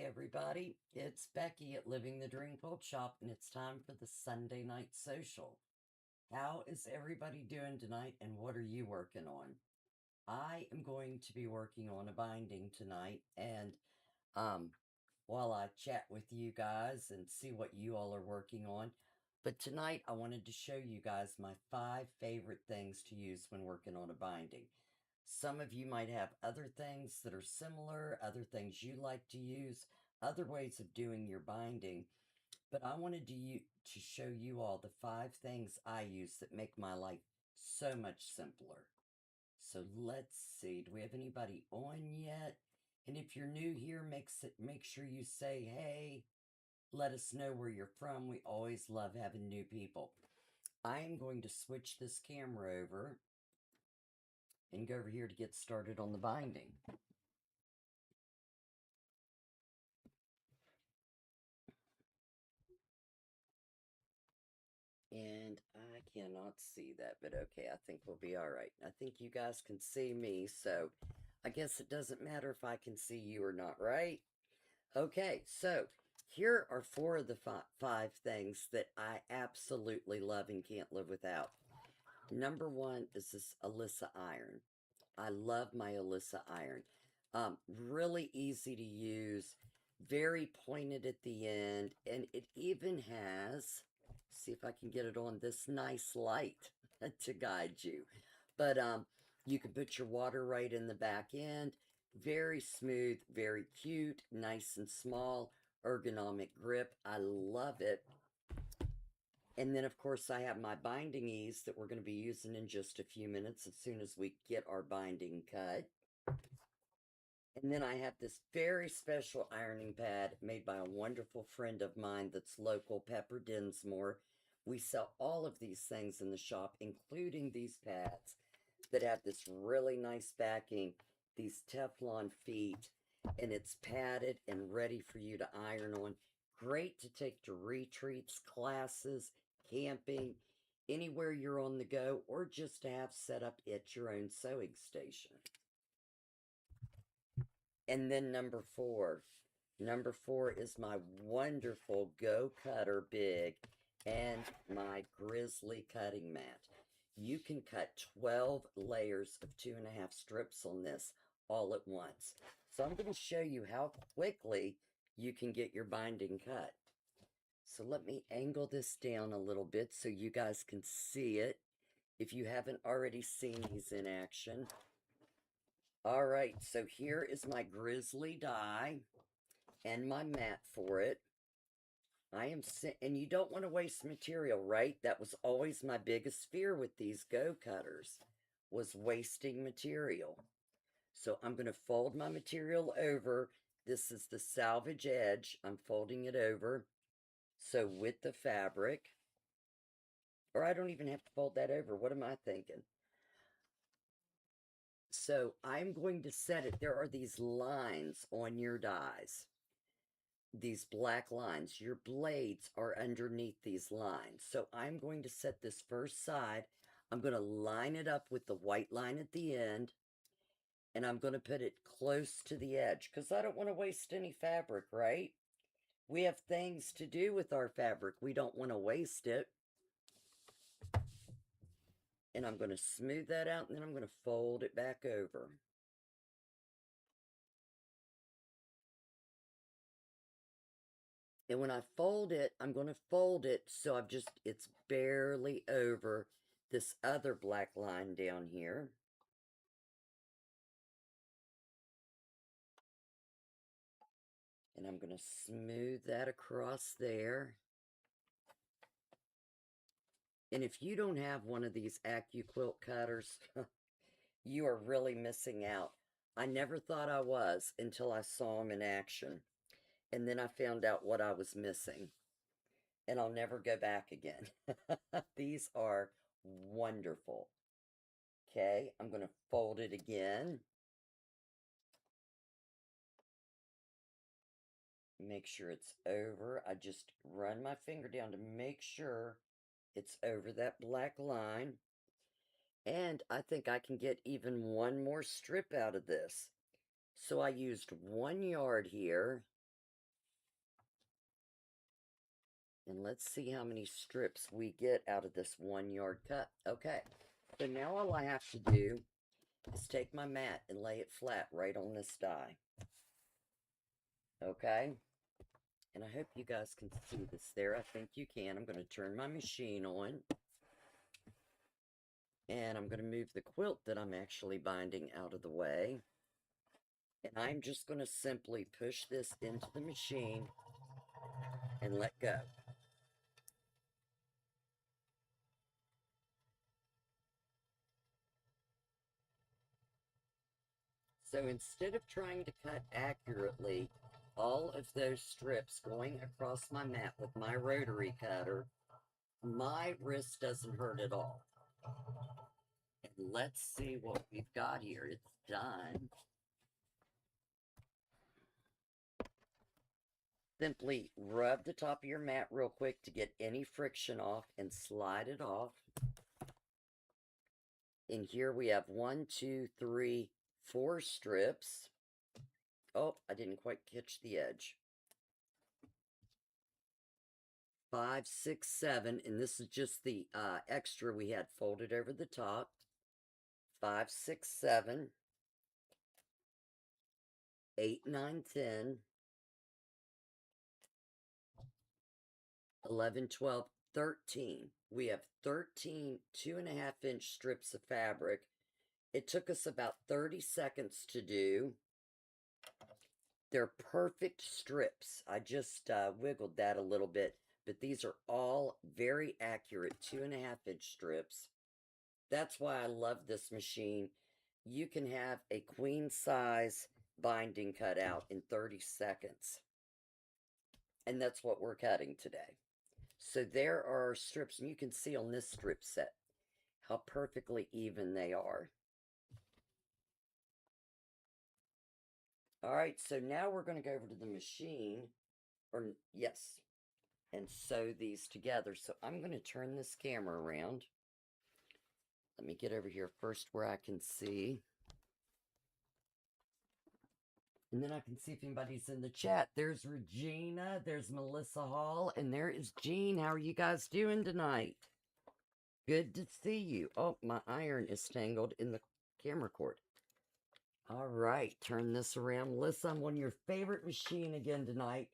everybody. It's Becky at Living the Dream Quilt Shop, and it's time for the Sunday night social. How is everybody doing tonight, and what are you working on? I am going to be working on a binding tonight, and um, while I chat with you guys and see what you all are working on. But tonight, I wanted to show you guys my 5 favorite things to use when working on a binding. Some of you might have other things that are similar, other things you like to use, other ways of doing your binding, but I wanted to show you all the 5 things I use that make my life so much simpler. So let's see, do we have anybody on yet? And if you're new here, make sure you say, hey, let us know where you're from. We always love having new people. I am going to switch this camera over and go over here to get started on the binding. And I cannot see that, but okay, I think we'll be all right. I think you guys can see me, so I guess it doesn't matter if I can see you or not, right? Okay, so here are 4 of the 5 things that I absolutely love and can't live without. Number 1 is this Alyssa iron. I love my Alyssa iron. Really easy to use, very pointed at the end, and it even has, see if I can get it on, this nice light to guide you. But you can put your water right in the back end. Very smooth, very cute, nice and small, ergonomic grip. I love it. And then, of course, I have my binding ease that we're going to be using in just a few minutes as soon as we get our binding cut. And then I have this very special ironing pad made by a wonderful friend of mine that's local, Pepper Dinsmore. We sell all of these things in the shop, including these pads that have this really nice backing, these Teflon feet, and it's padded and ready for you to iron on. Great to take to retreats, classes, camping, anywhere you're on the go, or just to have set up at your own sewing station. And then number 4. Number 4 is my wonderful Go Cutter Big and my Grizzly cutting mat. You can cut 12 layers of 2.5 strips on this all at once. So I'm going to show you how quickly you can get your binding cut. So let me angle this down a little bit so you guys can see it if you haven't already seen these in action. All right, so here is my Grizzly die and my mat for it. And you don't want to waste material, right? That was always my biggest fear with these Go Cutters, was wasting material. So I'm going to fold my material over. This is the salvage edge. I'm folding it over. So with the fabric, or I don't even have to fold that over. What am I thinking? So I'm going to set it. There are these lines on your dies. These black lines. Your blades are underneath these lines. So I'm going to set this first side. I'm going to line it up with the white line at the end. And I'm going to put it close to the edge because I don't want to waste any fabric, right? We have things to do with our fabric. We don't want to waste it. And I'm going to smooth that out, and then I'm going to fold it back over. And when I fold it, I'm going to fold it so it's barely over this other black line down here. And I'm going to smooth that across there. And if you don't have one of these Acuquilt cutters, you are really missing out. I never thought I was until I saw them in action. And then I found out what I was missing. And I'll never go back again. These are wonderful. Okay, I'm going to fold it again. Make sure it's over. I just run my finger down to make sure it's over that black line. And I think I can get even one more strip out of this. So I used 1 yard here. And let's see how many strips we get out of this 1 yard cut. Okay, so now all I have to do is take my mat and lay it flat right on this die. Okay, and I hope you guys can see this there. I think you can. I'm going to turn my machine on. And I'm going to move the quilt that I'm actually binding out of the way. And I'm just going to simply push this into the machine and let go. So instead of trying to cut accurately all of those strips going across my mat with my rotary cutter, my wrist doesn't hurt at all. And let's see what we've got here. It's done. Simply rub the top of your mat real quick to get any friction off and slide it off. And here we have 1, 2, 3, 4 strips. Oh, I didn't quite catch the edge. 5, 6, 7, and this is just the extra we had folded over the top. 5, 6, 7, 8, 9, 10, 11, 12, 13. We have 13 2.5-inch strips of fabric. It took us about 30 seconds to do. They're perfect strips. I just wiggled that a little bit, but these are all very accurate 2.5-inch strips. That's why I love this machine. You can have a queen size binding cut out in 30 seconds. And that's what we're cutting today. So there are strips, and you can see on this strip set how perfectly even they are. All right, so now we're going to go over to the machine, or yes, and sew these together. So I'm going to turn this camera around. Let me get over here first where I can see. And then I can see if anybody's in the chat. There's Regina, there's Melissa Hall, and there is Jean. How are you guys doing tonight? Good to see you. Oh, my iron is tangled in the camera cord. All right, turn this around. Melissa, I'm on your favorite machine again tonight.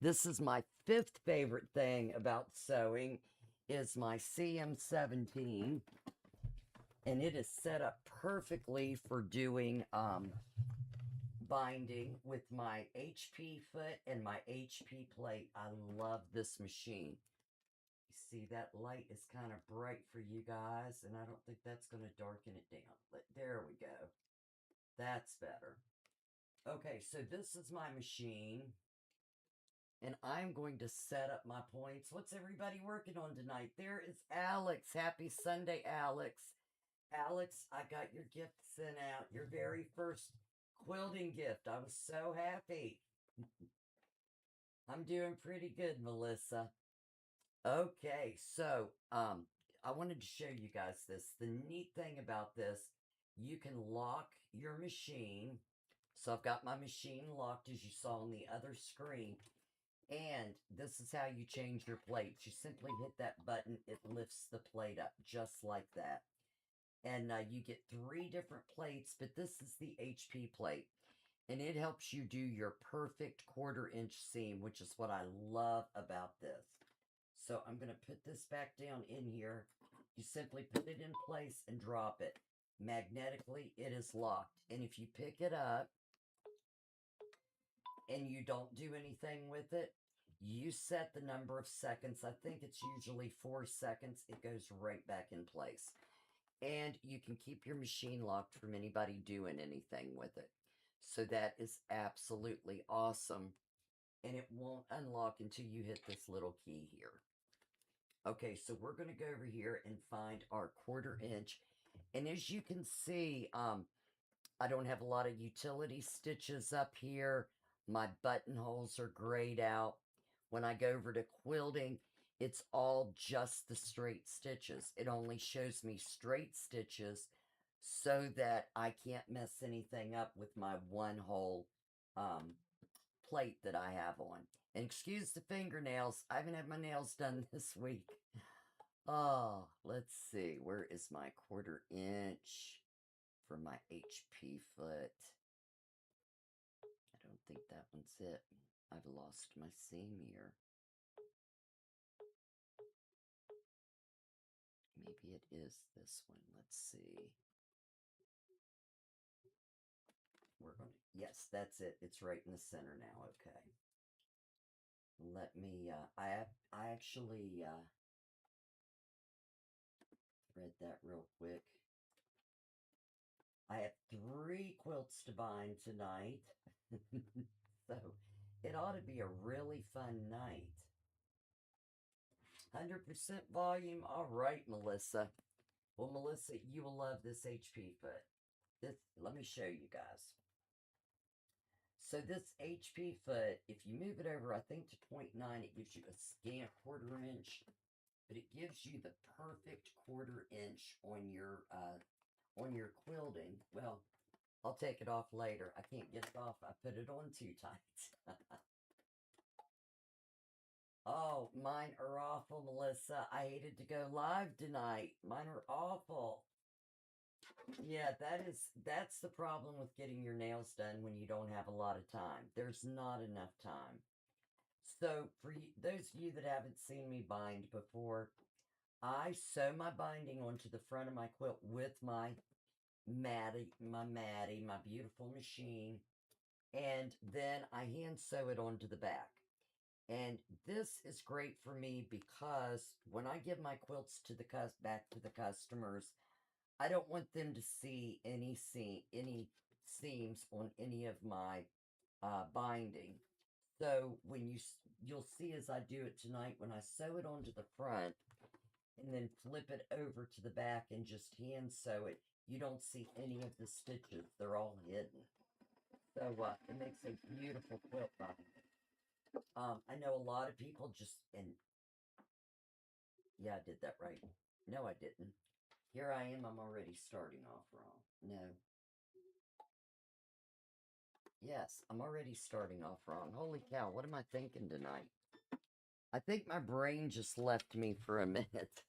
This is my 5th favorite thing about sewing is my CM17. And it is set up perfectly for doing binding with my HP foot and my HP plate. I love this machine. You see that light is kind of bright for you guys, and I don't think that's going to darken it down. But there we go. That's better. Okay, so this is my machine, and I'm going to set up my points. What's everybody working on tonight? There is Alex. Happy Sunday, Alex. Alex, I got your gift sent out. Your very first quilting gift. I was so happy. I'm doing pretty good, Melissa. Okay, so I wanted to show you guys this. The neat thing about this, you can lock your machine. So I've got my machine locked as you saw on the other screen. And this is how you change your plates. You simply hit that button, it lifts the plate up just like that. And you get 3 different plates, but this is the HP plate. And it helps you do your perfect 1/4-inch seam, which is what I love about this. So I'm going to put this back down in here. You simply put it in place and drop it. Magnetically, it is locked. And if you pick it up and you don't do anything with it, you set the number of seconds. I think it's usually 4 seconds. It goes right back in place. And you can keep your machine locked from anybody doing anything with it. So that is absolutely awesome. And it won't unlock until you hit this little key here. Okay, so we're going to go over here and find our 1/4-inch. And as you can see, I don't have a lot of utility stitches up here. My buttonholes are grayed out. When I go over to quilting, it's all just the straight stitches. It only shows me straight stitches so that I can't mess anything up with my 1-hole plate that I have on. And excuse the fingernails. I haven't had my nails done this week. Oh, let's see. Where is my 1/4 inch for my HP foot? I don't think that one's it. I've lost my seam here. Maybe it is this one. Let's see. We're going to, yes, that's it. It's right in the center now. Okay. Let me, I actually, thread that real quick. I have 3 quilts to bind tonight. So it ought to be a really fun night. 100% volume. All right, Melissa. Well, Melissa, you will love this HP foot. Let me show you guys. So this HP foot, if you move it over, I think to 0.9, it gives you a scant 1/4 inch, but it gives you the perfect 1/4 inch on your quilting. Well, I'll take it off later. I can't get it off. I put it on too tight. Oh, mine are awful, Melissa. I hated to go live tonight. Mine are awful. Yeah, that's the problem with getting your nails done when you don't have a lot of time. There's not enough time. So for those of you that haven't seen me bind before, I sew my binding onto the front of my quilt with my Maddie, my beautiful machine, and then I hand sew it onto the back. And this is great for me because when I give my quilts to the back to the customers, I don't want them to see any seams on any of my binding. So when you'll see as I do it tonight, when I sew it onto the front and then flip it over to the back and just hand sew it, you don't see any of the stitches. They're all hidden. So it makes a beautiful quilt binder. I know a lot of people yeah, I did that right. No, I didn't. Here I am, I'm already starting off wrong. No. Yes, I'm already starting off wrong. Holy cow, what am I thinking tonight? I think my brain just left me for a minute.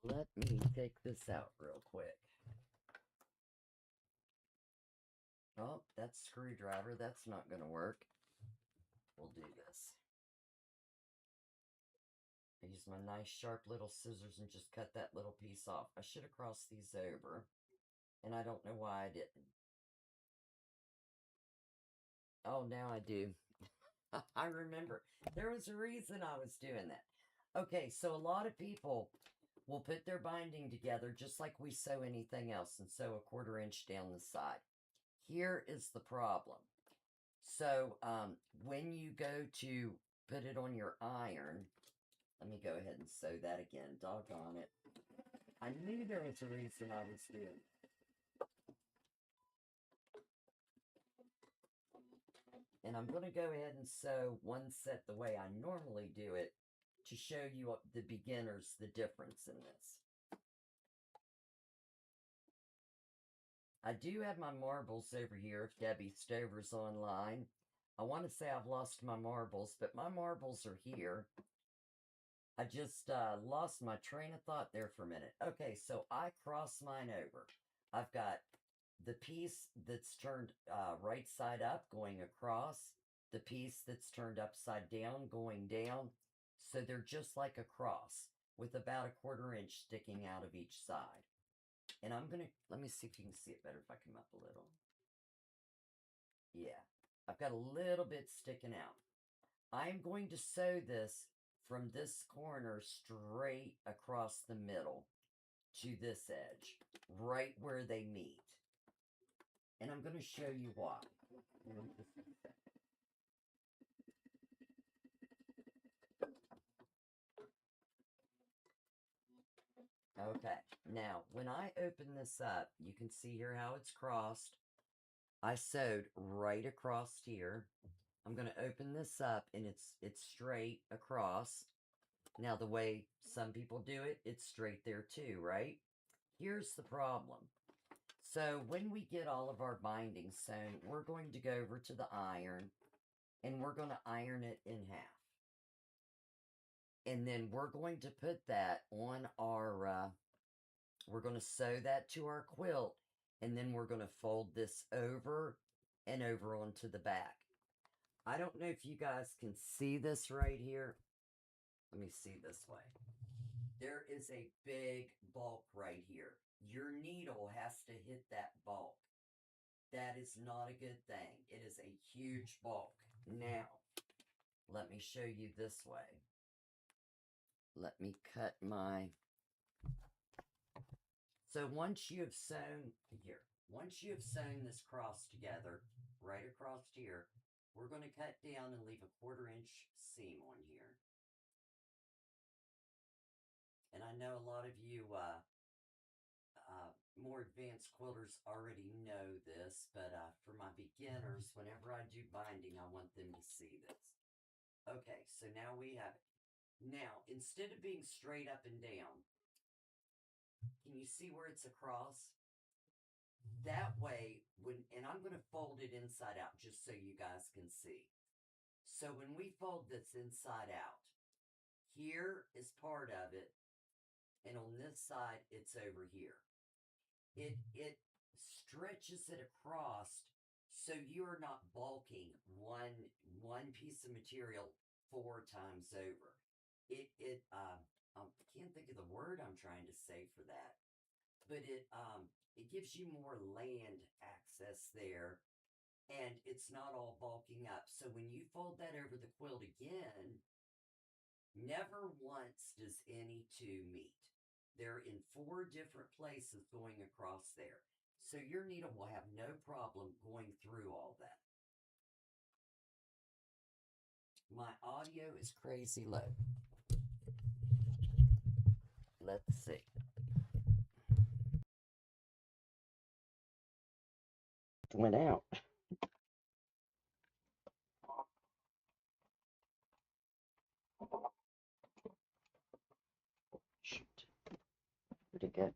Let me take this out real quick. Oh, that screwdriver, that's not going to work. We'll do this. I use my nice sharp little scissors and just cut that little piece off. I should have crossed these over, and I don't know why I didn't. Oh, now I do. I remember. There was a reason I was doing that. Okay, so a lot of people will put their binding together just like we sew anything else and sew a 1/4 inch down the side. Here is the problem. So when you go to put it on your iron, let me go ahead and sew that again. Doggone it. I knew there was a reason I was doing it. And I'm going to go ahead and sew one set the way I normally do it to show you the beginners the difference in this. I do have my marbles over here if Debbie Stover's online. I want to say I've lost my marbles, but my marbles are here. I just lost my train of thought there for a minute. Okay, so I cross mine over. I've got the piece that's turned right side up going across, the piece that's turned upside down going down. So they're just like a cross with about a 1/4 inch sticking out of each side. And I'm going to, let me see if you can see it better if I come up a little. Yeah, I've got a little bit sticking out. I'm going to sew this from this corner straight across the middle to this edge, right where they meet. And I'm going to show you why. Okay, now when I open this up, you can see here how it's crossed. I sewed right across here. I'm going to open this up and it's straight across. Now the way some people do it, it's straight there too, right? Here's the problem. So when we get all of our bindings sewn, we're going to go over to the iron and we're going to iron it in half. And then we're going to put that on our, we're going to sew that to our quilt, and then we're going to fold this over and over onto the back. I don't know if you guys can see this right here. Let me see this way. There is a big bulk right here. Your needle has to hit that bulk. That is not a good thing. It is a huge bulk. Now, let me show you this way. Let me cut my... So once you have sewn here, once you have sewn this cross together, right across here, we're going to cut down and leave a 1/4 inch seam on here. And I know a lot of you more advanced quilters already know this, but for my beginners, whenever I do binding, I want them to see this. Okay, so now we have it. Now, instead of being straight up and down, can you see where it's across? That way, and I'm going to fold it inside out just so you guys can see. So when we fold this inside out, here is part of it, and on this side, it's over here. It stretches it across so you're not bulking one piece of material 4 times over. I can't think of the word I'm trying to say for that, but it gives you more land access there, and it's not all bulking up. So when you fold that over the quilt again, never once does any two meet. They're in 4 different places going across there. So your needle will have no problem going through all that. My audio is crazy low. Let's see. Went out. Shoot. Where'd it go?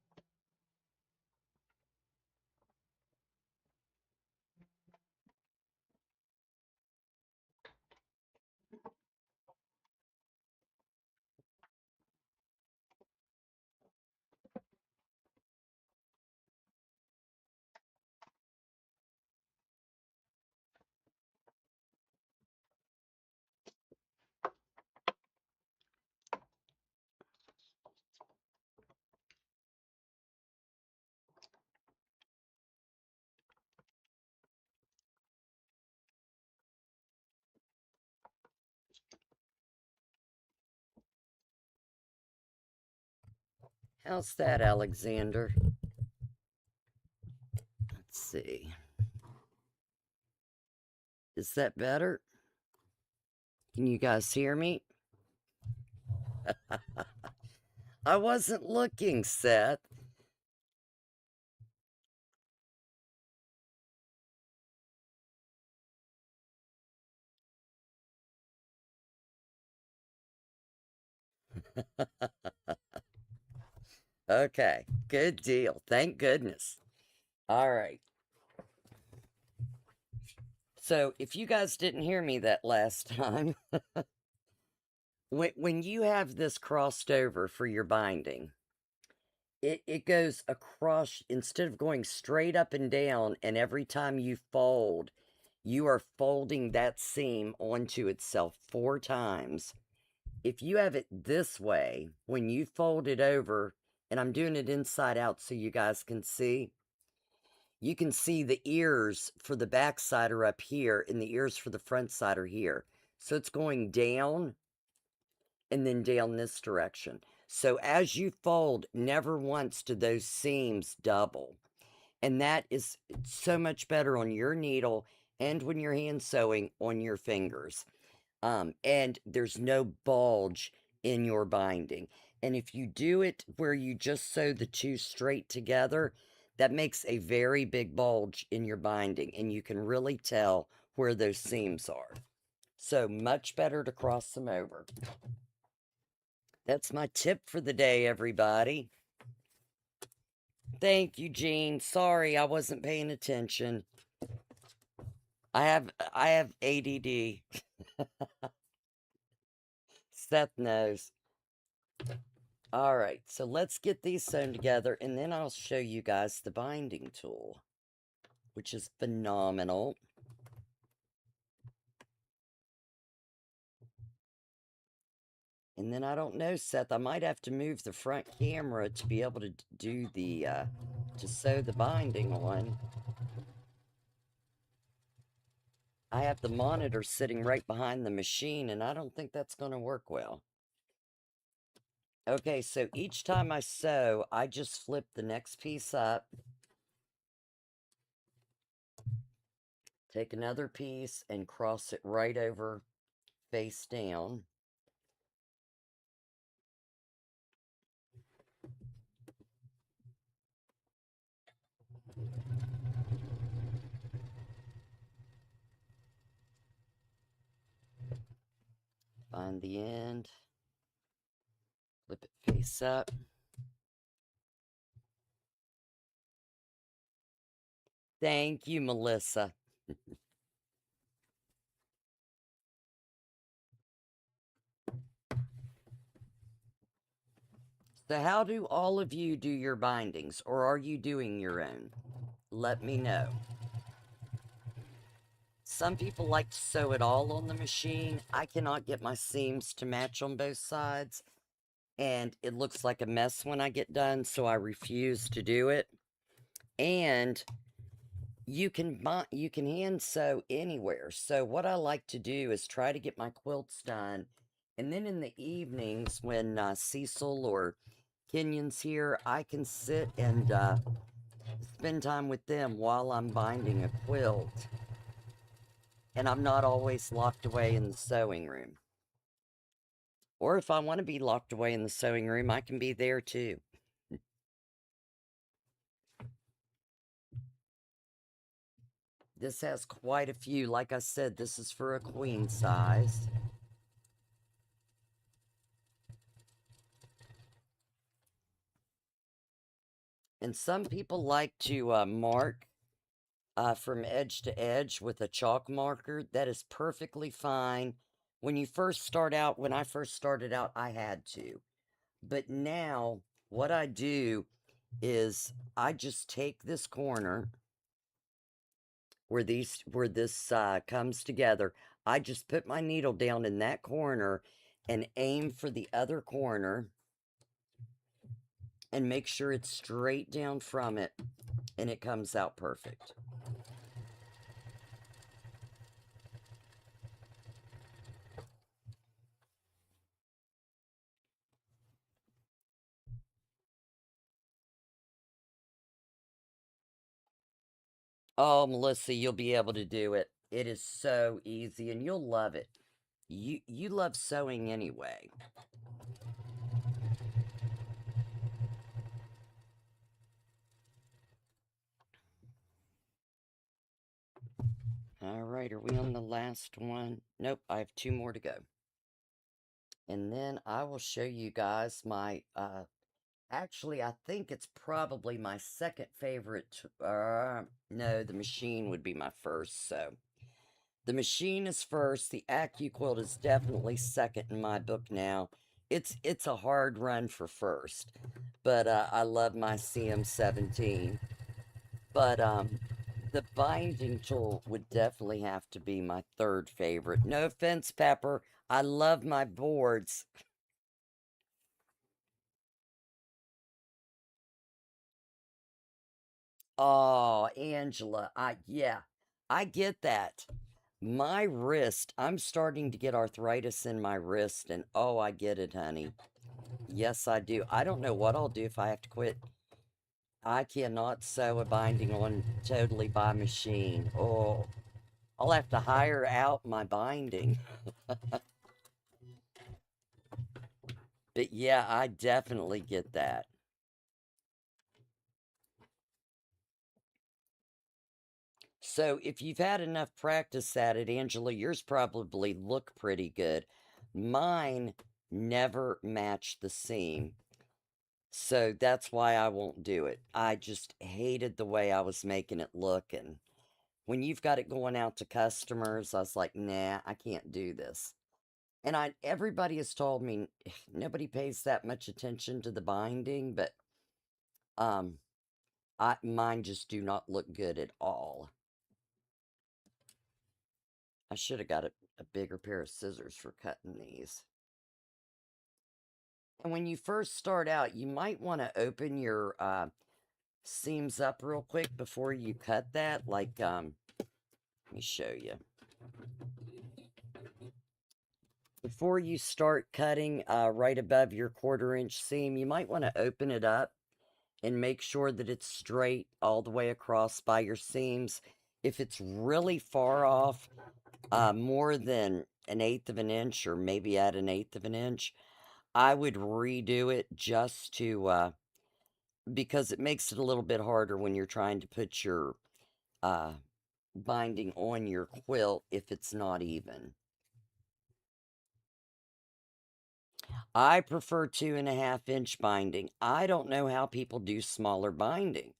How's that, Alexander? Let's see. Is that better? Can you guys hear me? I wasn't looking, Seth. Okay, good deal. Thank goodness. All right. So, if you guys didn't hear me that last time, when you have this crossed over for your binding, it goes across, instead of going straight up and down, and every time you fold, you are folding that seam onto itself 4 times. If you have it this way, when you fold it over, and I'm doing it inside out so you guys can see, you can see the ears for the back side are up here, and the ears for the front side are here. So it's going down and then down this direction. So as you fold, never once do those seams double. And that is so much better on your needle and when you're hand sewing on your fingers. And there's no bulge in your binding. And if you do it where you just sew the 2 straight together, that makes a very big bulge in your binding, and you can really tell where those seams are. So much better to cross them over. That's my tip for the day, everybody. Thank you, Jean. Sorry, I wasn't paying attention. I have ADD. Seth knows. All right, so let's get these sewn together and then I'll show you guys the binding tool, which is phenomenal. And then I don't know, Seth, I might have to move the front camera to be able to do the, to sew the binding on. I have the monitor sitting right behind the machine and I don't think that's going to work well. Okay, so each time I sew, I just flip the next piece up. Take another piece and cross it right over face down. Find the end. Flip it face up. Thank you, Melissa. So how do all of you do your bindings, or are you doing your own? Let me know. Some people like to sew it all on the machine. I cannot get my seams to match on both sides, and it looks like a mess when I get done, so I refuse to do it. And you can hand sew anywhere. So what I like to do is try to get my quilts done, and then in the evenings when Cecil or Kenyon's here, I can sit and spend time with them while I'm binding a quilt. And I'm not always locked away in the sewing room. Or if I want to be locked away in the sewing room, I can be there too. This has quite a few. Like I said, this is for a queen size. And some people like to mark from edge to edge with a chalk marker. That is perfectly fine. When you first start out, when I first started out, I had to. But now, what I do is I just take this corner where this comes together. I just put my needle down in that corner and aim for the other corner and make sure it's straight down from it, and it comes out perfect. Oh, Melissa, you'll be able to do it. It is so easy and you'll love it. You love sewing anyway. All right, are we on the last one? Nope, I have two more to go. And then I will show you guys my actually, I think it's probably my second favorite. No, the machine would be my first. So the machine is first. The Acuquilt is definitely second in my book now. It's a hard run for first, but I love my CM17. But the binding tool would definitely have to be my third favorite. No offense, Pepper. I love my boards. Oh, Angela, yeah, I get that. My wrist, I'm starting to get arthritis in my wrist, and oh, I get it, honey. Yes, I do. I don't know what I'll do if I have to quit. I cannot sew a binding on totally by machine. Oh, I'll have to hire out my binding. But yeah, I definitely get that. So if you've had enough practice at it, Angela, yours probably look pretty good. Mine never match the seam. So that's why I won't do it. I just hated the way I was making it look, and when you've got it going out to customers, I was like, nah, I can't do this. And everybody has told me nobody pays that much attention to the binding, but um, mine just do not look good at all. I should have got a bigger pair of scissors for cutting these. And when you first start out, you might want to open your seams up real quick before you cut that. Like, let me show you. Before you start cutting right above your 1/4 inch seam, you might want to open it up and make sure that it's straight all the way across by your seams. If it's really far off, more than 1/8 of an inch, or maybe at 1/8 of an inch, I would redo it just to, because it makes it a little bit harder when you're trying to put your uh, binding on your quilt if it's not even. I prefer 2.5 inch binding. I don't know how people do smaller binding.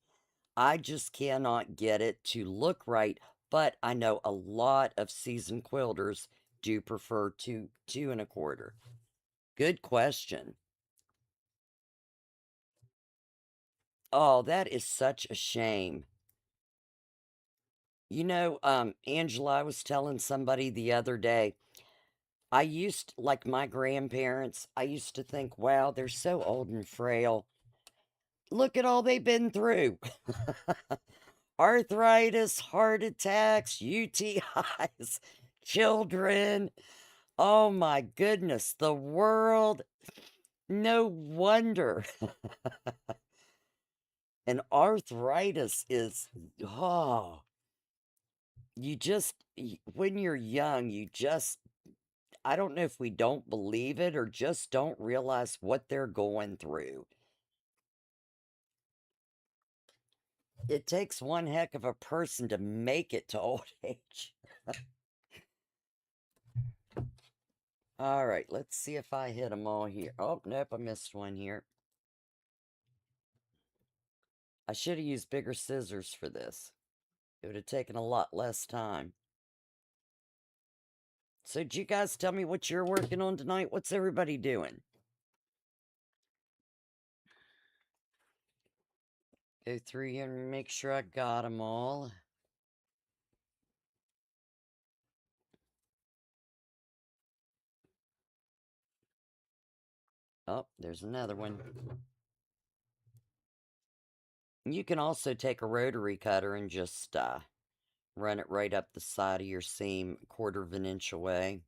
I just cannot get it to look right, but I know a lot of seasoned quilters do prefer 2.25. Good question. Oh, that is such a shame. Angela, I was telling somebody the other day, like my grandparents, I used to think, wow, they're so old and frail. Look at all they've been through. Arthritis, heart attacks, UTIs, children. Oh my goodness, the world. No wonder. And arthritis is, oh, when you're young, I don't know if we don't believe it or just don't realize what they're going through. It takes one heck of a person to make it to old age. All right, let's see if I hit them all here. Oh, nope, I missed one here. I should have used bigger scissors for this. It would have taken a lot less time. So, did you guys tell me what you're working on tonight? What's everybody doing? Go through here and make sure I got them all. Oh, there's another one. You can also take a rotary cutter and just run it right up the side of your seam, 1/4 of an inch away.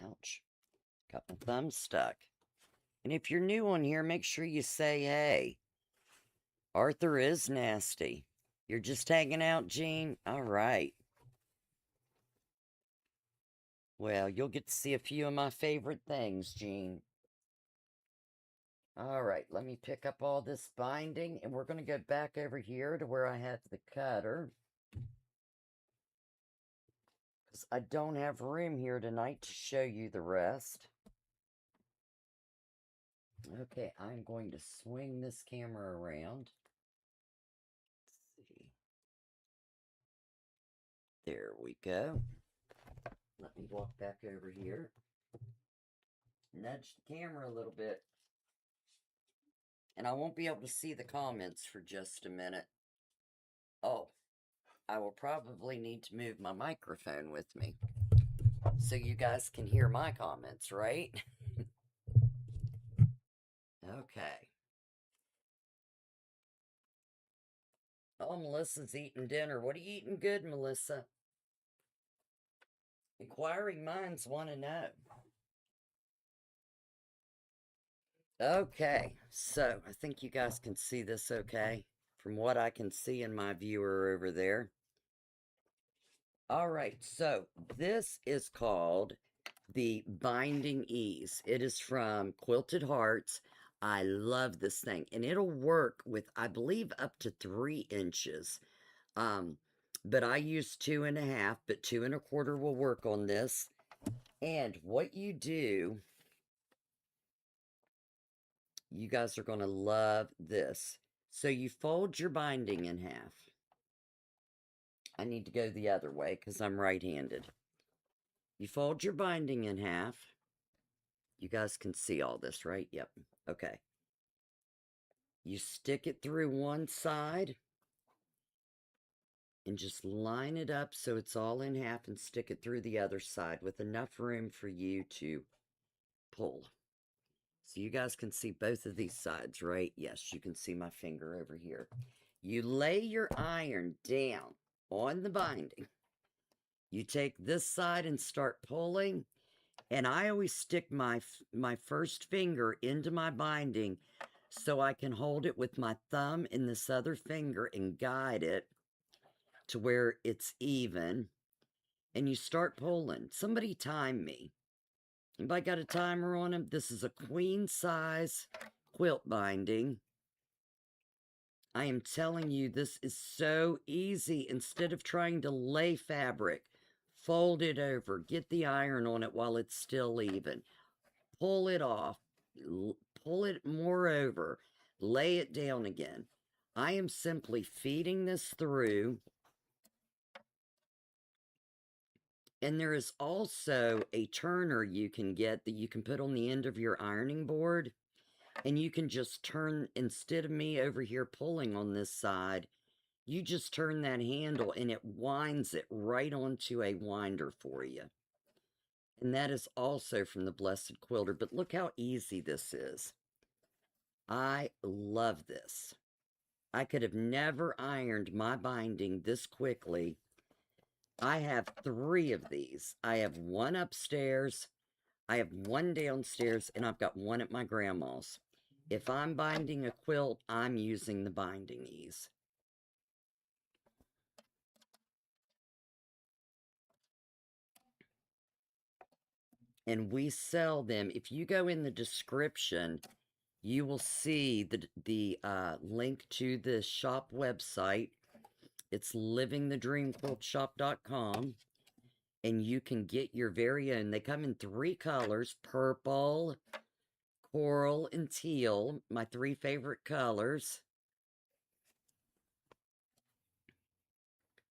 Ouch. Got my thumb stuck. And if you're new on here, make sure you say hey. Arthur is nasty. You're just hanging out, Jean? All right. Well, you'll get to see a few of my favorite things, Jean. All right, let me pick up all this binding, and we're going to go back over here to where I had the cutter. Because I don't have room here tonight to show you the rest. Okay, I'm going to swing this camera around. Let's see. There we go. Let me walk back over here. Nudge the camera a little bit. And I won't be able to see the comments for just a minute. Oh, I will probably need to move my microphone with me so you guys can hear my comments, right? Okay. Oh, Melissa's eating dinner. What are you eating good, Melissa? Inquiring minds want to know. Okay, so I think you guys can see this okay from what I can see in my viewer over there. All right, so this is called the Binding Ease. It is from Quilted Hearts. I love this thing, and it'll work with, I believe, up to 3 inches. But I use 2.5, but 2.25 will work on this. And what you do You guys are going to love this. So you fold your binding in half. I need to go the other way because I'm right-handed. You fold your binding in half. You guys can see all this, right? Yep. Okay. You stick it through one side and just line it up so it's all in half and stick it through the other side with enough room for you to pull. So you guys can see both of these sides, right? Yes, you can see my finger over here. You lay your iron down on the binding. You take this side and start pulling, and I always stick my first finger into my binding so I can hold it with my thumb and this other finger and guide it to where it's even. And you start pulling. Somebody time me. Anybody got a timer on them? This is a queen size quilt binding. I am telling you, this is so easy. Instead of trying to lay fabric, fold it over, get the iron on it while it's still even, pull it off, pull it more over, lay it down again. I am simply feeding this through. And there is also a turner you can get that you can put on the end of your ironing board. And you can just turn, instead of me over here pulling on this side, you just turn that handle and it winds it right onto a winder for you. And that is also from the Blessed Quilter. But look how easy this is. I love this. I could have never ironed my binding this quickly. I have 3 of these. I have one upstairs, I have one downstairs, and I've got one at my grandma's. If I'm binding a quilt, I'm using the binding ease. And we sell them. If you go in the description, you will see the link to the shop website. It's livingthedreamquiltshop.com. And you can get your very own. They come in 3 colors: purple, coral, and teal. My 3 favorite colors.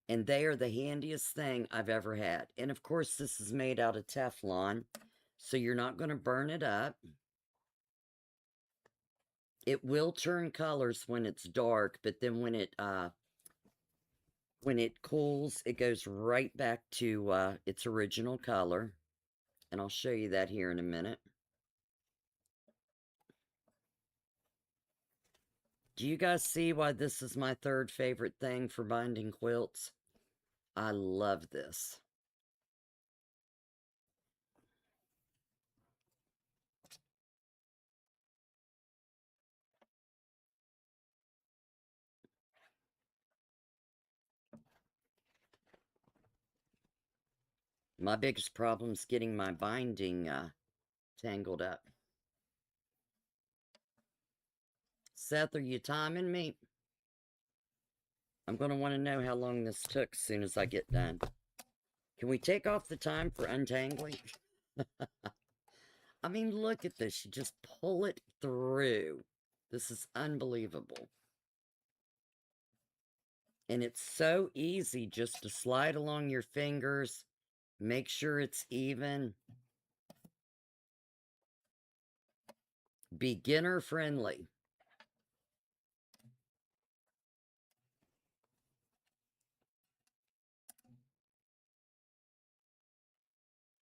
And they are the handiest thing I've ever had. And of course, this is made out of Teflon, so you're not going to burn it up. It will turn colors when it's dark, but then when it cools, it goes right back to its original color. And I'll show you that here in a minute. Do you guys see why this is my 3rd favorite thing for binding quilts? I love this. My biggest problem is getting my binding tangled up. Seth, are you timing me? I'm going to want to know how long this took as soon as I get done. Can we take off the time for untangling? I mean, look at this. You just pull it through. This is unbelievable. And it's so easy just to slide along your fingers. Make sure it's even. Beginner friendly.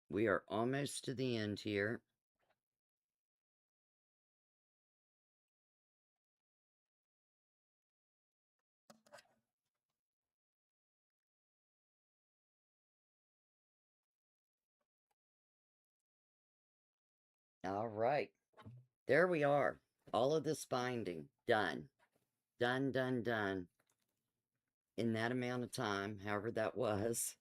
We are almost to the end here. All right. There we are. All of this binding done. Done, done, done. In that amount of time, however that was.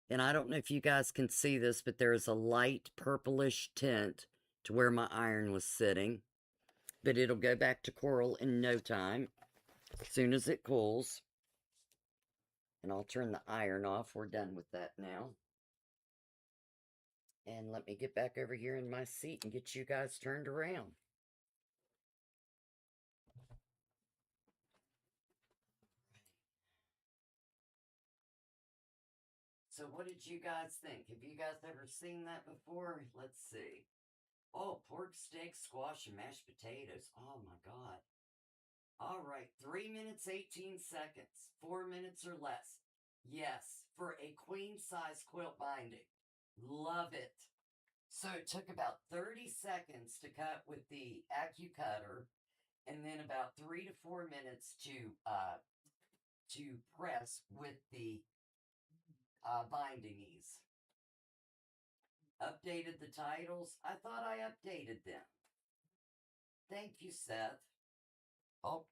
And I don't know if you guys can see this, but there's a light purplish tint to where my iron was sitting. But it'll go back to coral in no time, as soon as it cools. And I'll turn the iron off. We're done with that now. And let me get back over here in my seat and get you guys turned around. So what did you guys think? Have you guys ever seen that before? Let's see. Oh, pork steak, squash, and mashed potatoes. Oh my God. All right, 3 minutes, 18 seconds. 4 minutes or less. Yes, for a queen size quilt binding. Love it. So it took about 30 seconds to cut with the Acucutter, and then about 3 to 4 minutes to press with the binding ease. Updated the titles. I thought I updated them. Thank you, Seth. Oh,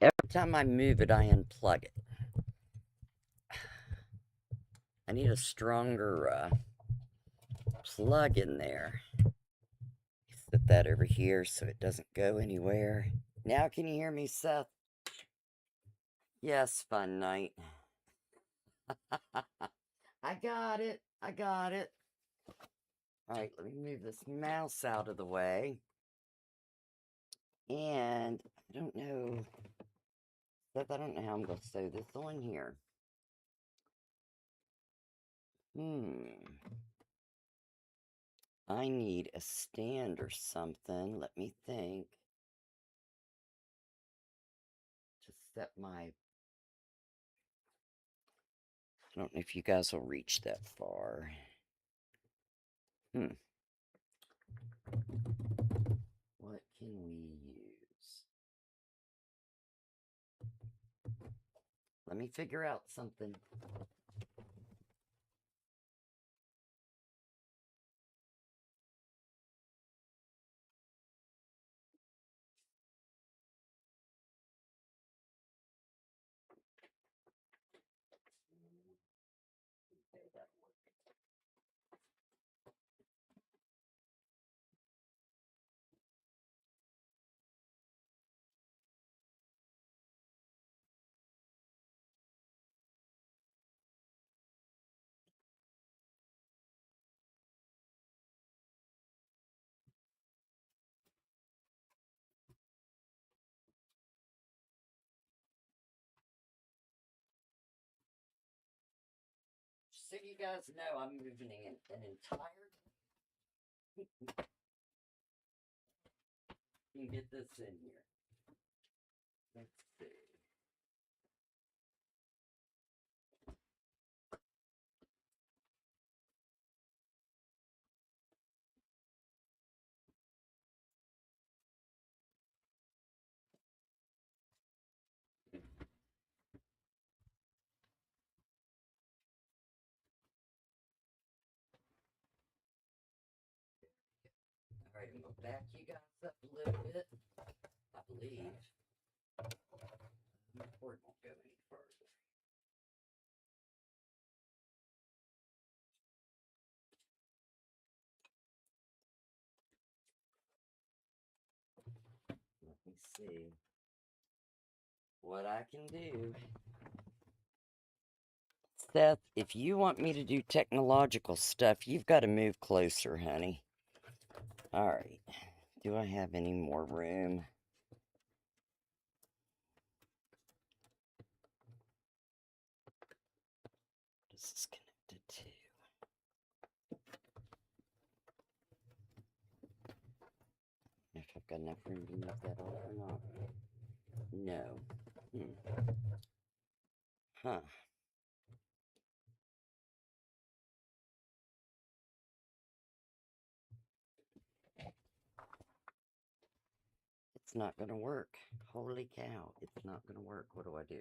every time I move it, I unplug it. I need a stronger plug in there. Set that over here so it doesn't go anywhere. Now can you hear me, Seth? Yes, fun night. I got it. I got it. All right, let me move this mouse out of the way. And I don't know, Seth, I don't know how I'm going to sew this on here. I need a stand or something. Let me think. To set my... I don't know if you guys will reach that far. What can we use? Let me figure out something. So you guys know I'm moving an entire... You can get this in here. Let's see. All right, I'm going to back you guys up a little bit. I believe the cord won't go any further. Let me see what I can do. Seth, if you want me to do technological stuff, you've got to move closer, honey. All right. Do I have any more room? What is this connected to? If I've got enough room to move that off or not. No. Huh. It's not going to work. Holy cow. It's not going to work. What do I do?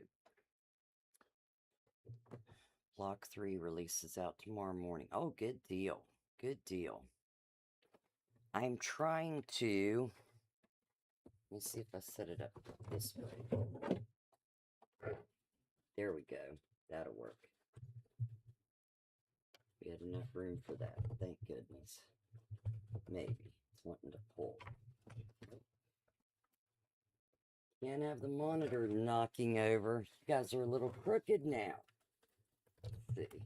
Block 3 releases out tomorrow morning. Oh, good deal. Good deal. I'm trying to... Let me see if I set it up this way. There we go. That'll work. We had enough room for that. Thank goodness. Maybe. It's wanting to pull. Can't have the monitor knocking over. You guys are a little crooked now. Let's see.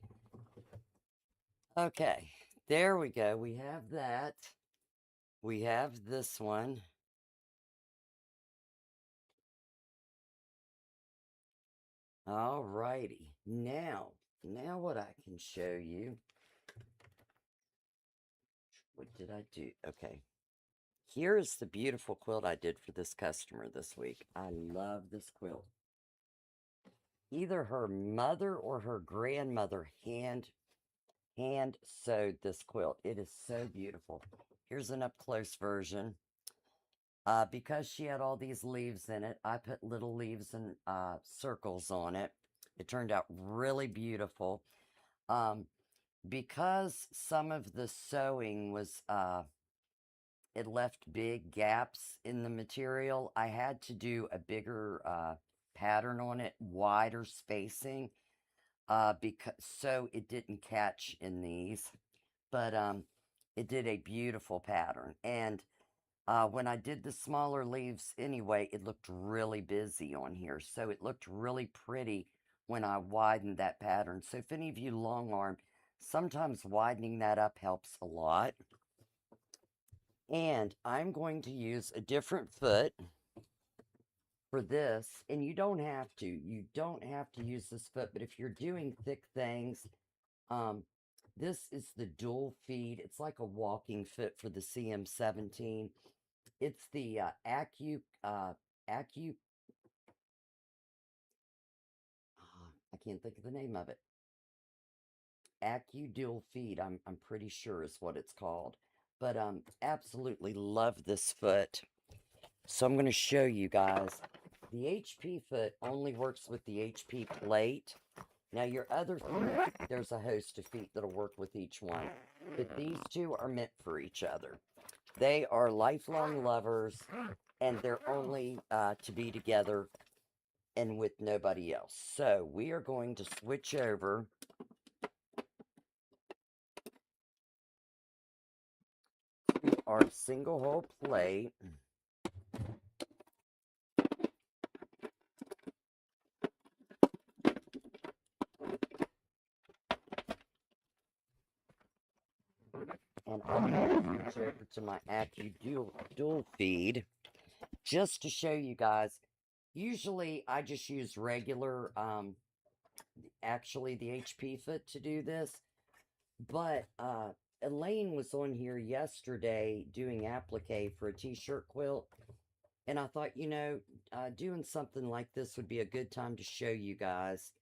Okay, there we go. We have that. We have this one. All righty. Now what I can show you. What did I do? Okay. Here's the beautiful quilt I did for this customer this week. I love this quilt. Either her mother or her grandmother hand sewed this quilt. It is so beautiful. Here's an up close version. Because she had all these leaves in it, I put little leaves and circles on it. It turned out really beautiful. Because some of the sewing was it left big gaps in the material, I had to do a bigger pattern on it, wider spacing, because so it didn't catch in these. But it did a beautiful pattern. And when I did the smaller leaves anyway, it looked really busy on here. So it looked really pretty when I widened that pattern. So if any of you long arm, sometimes widening that up helps a lot. And I'm going to use a different foot for this. And you don't have to. You don't have to use this foot. But if you're doing thick things, this is the dual feed. It's like a walking foot for the CM17. It's the I can't think of the name of it. Dual feed, I'm pretty sure is what it's called. But absolutely love this foot. So I'm going to show you guys. The HP foot only works with the HP plate. Now your other feet, there's a host of feet that'll work with each one. But these two are meant for each other. They are lifelong lovers, and they're only to be together and with nobody else. So we are going to switch over to our single hole plate. And I'm going to switch over to my dual feed just to show you guys. Usually I just use regular, actually the HP foot to do this. But Elaine was on here yesterday doing applique for a t-shirt quilt. And I thought, you know, doing something like this would be a good time to show you guys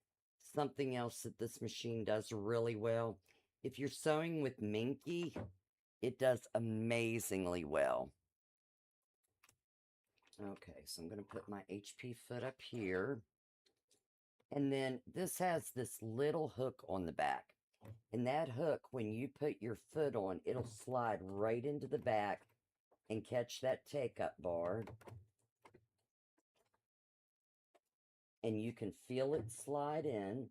something else that this machine does really well. If you're sewing with Minky, it does amazingly well. Okay, so I'm going to put my HP foot up here. And then this has this little hook on the back. And that hook, when you put your foot on, it'll slide right into the back and catch that take-up bar. And you can feel it slide in.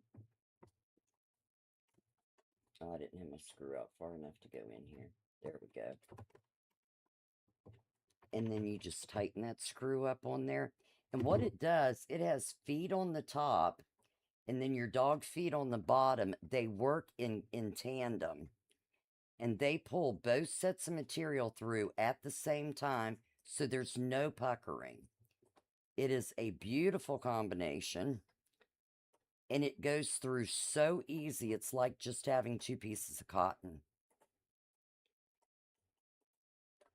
Oh, I didn't have my screw out far enough to go in here. There we go. And then you just tighten that screw up on there. And what it does, it has feet on the top, and then your dog feet on the bottom. They work in tandem. And they pull both sets of material through at the same time, so there's no puckering. It is a beautiful combination. And it goes through so easy. It's like just having two pieces of cotton.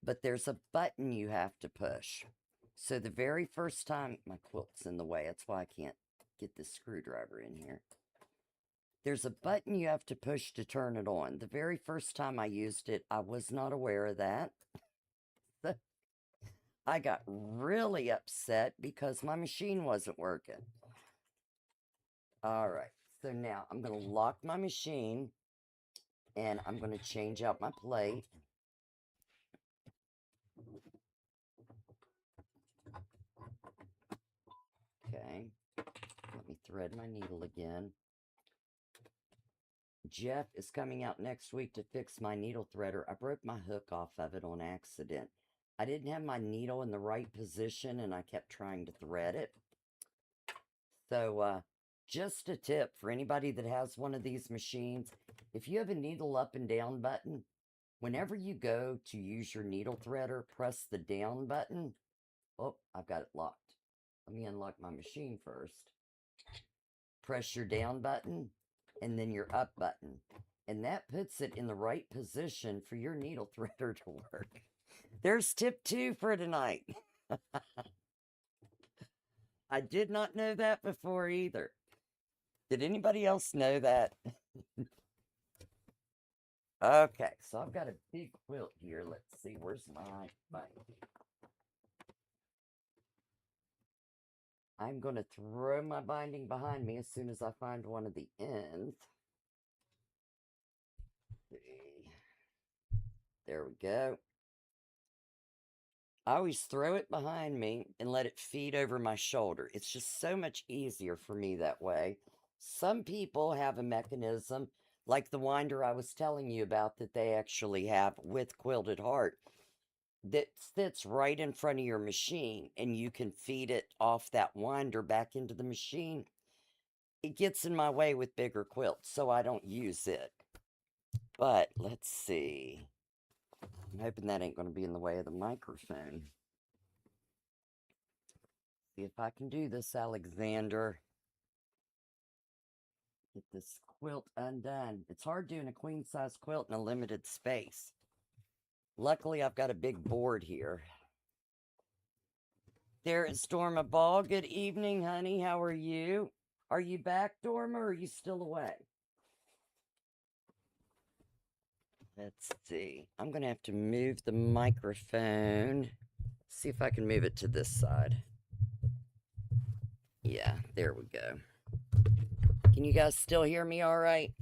But there's a button you have to push. So the very first time, my quilt's in the way. That's why I can't get this screwdriver in here. There's a button you have to push to turn it on. The very first time I used it, I was not aware of that. I got really upset because my machine wasn't working. All right, so now I'm going to lock my machine, and I'm going to change out my plate. Okay, let me thread my needle again. Jeff is coming out next week to fix my needle threader. I broke my hook off of it on accident. I didn't have my needle in the right position and I kept trying to thread it. So, just a tip for anybody that has one of these machines, if you have a needle up and down button, whenever you go to use your needle threader, press the down button. Oh, I've got it locked. Let me unlock my machine first. Press your down button and then your up button. And that puts it in the right position for your needle threader to work. There's tip 2 for tonight. I did not know that before either. Did anybody else know that? Okay, so I've got a big quilt here. Let's see, where's my binding? I'm going to throw my binding behind me as soon as I find one of the ends. There we go. I always throw it behind me and let it feed over my shoulder. It's just so much easier for me that way. Some people have a mechanism like the winder I was telling you about that they actually have with Quilted Heart that sits right in front of your machine and you can feed it off that winder back into the machine. It gets in my way with bigger quilts, so I don't use it. But let's see. I'm hoping that ain't going to be in the way of the microphone. See if I can do this, Alexander. Get this quilt undone. It's hard doing a queen-size quilt in a limited space. Luckily, I've got a big board here. There is Dorma Ball. Good evening, honey. How are you? Are you back, Dorma, or are you still away? Let's see. I'm going to have to move the microphone. See if I can move it to this side. Yeah, there we go. Can you guys still hear me all right?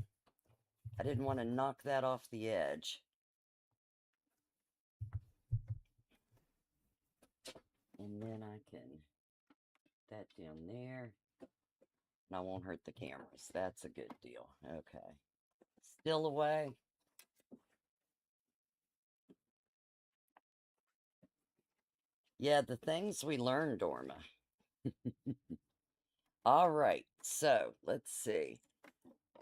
I didn't want to knock that off the edge. And then I can put that down there. And I won't hurt the cameras. That's a good deal. Okay. Still away. Yeah, the things we learned, Dorma. All right, so let's see.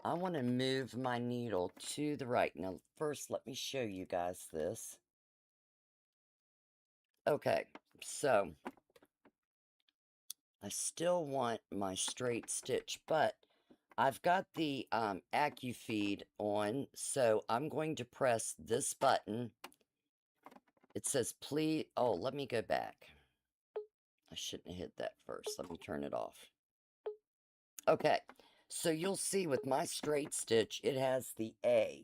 I want to move my needle to the right. Now, first, let me show you guys this. Okay, so I still want my straight stitch, but I've got the Acufied on, so I'm going to press this button. It says, please, oh, let me go back. I shouldn't have hit that first. Let me turn it off. Okay, so you'll see with my straight stitch, it has the A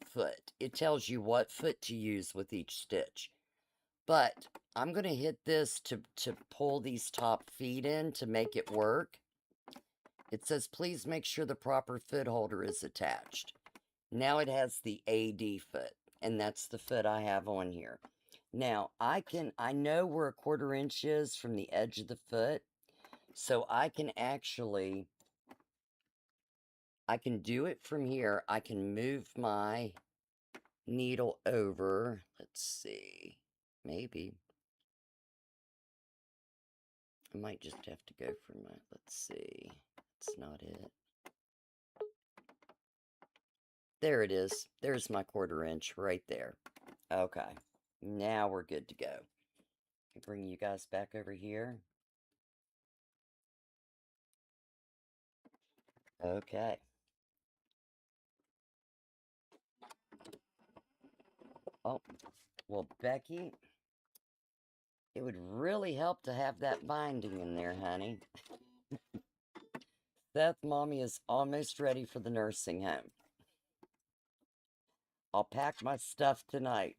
foot. It tells you what foot to use with each stitch. But I'm going to hit this to pull these top feet in to make it work. It says, please make sure the proper foot holder is attached. Now it has the AD foot, and that's the foot I have on here. Now, I know where a 1/4 inch is from the edge of the foot, so I can actually, I can do it from here. I can move my needle over. Let's see, maybe. I might just have to go for my, let's see, that's not it. There it is. There's my 1/4 inch right there. Okay, now we're good to go. Bring you guys back over here. Okay. Oh, well, Becky, it would really help to have that binding in there, honey. Seth, Mommy is almost ready for the nursing home. I'll pack my stuff tonight.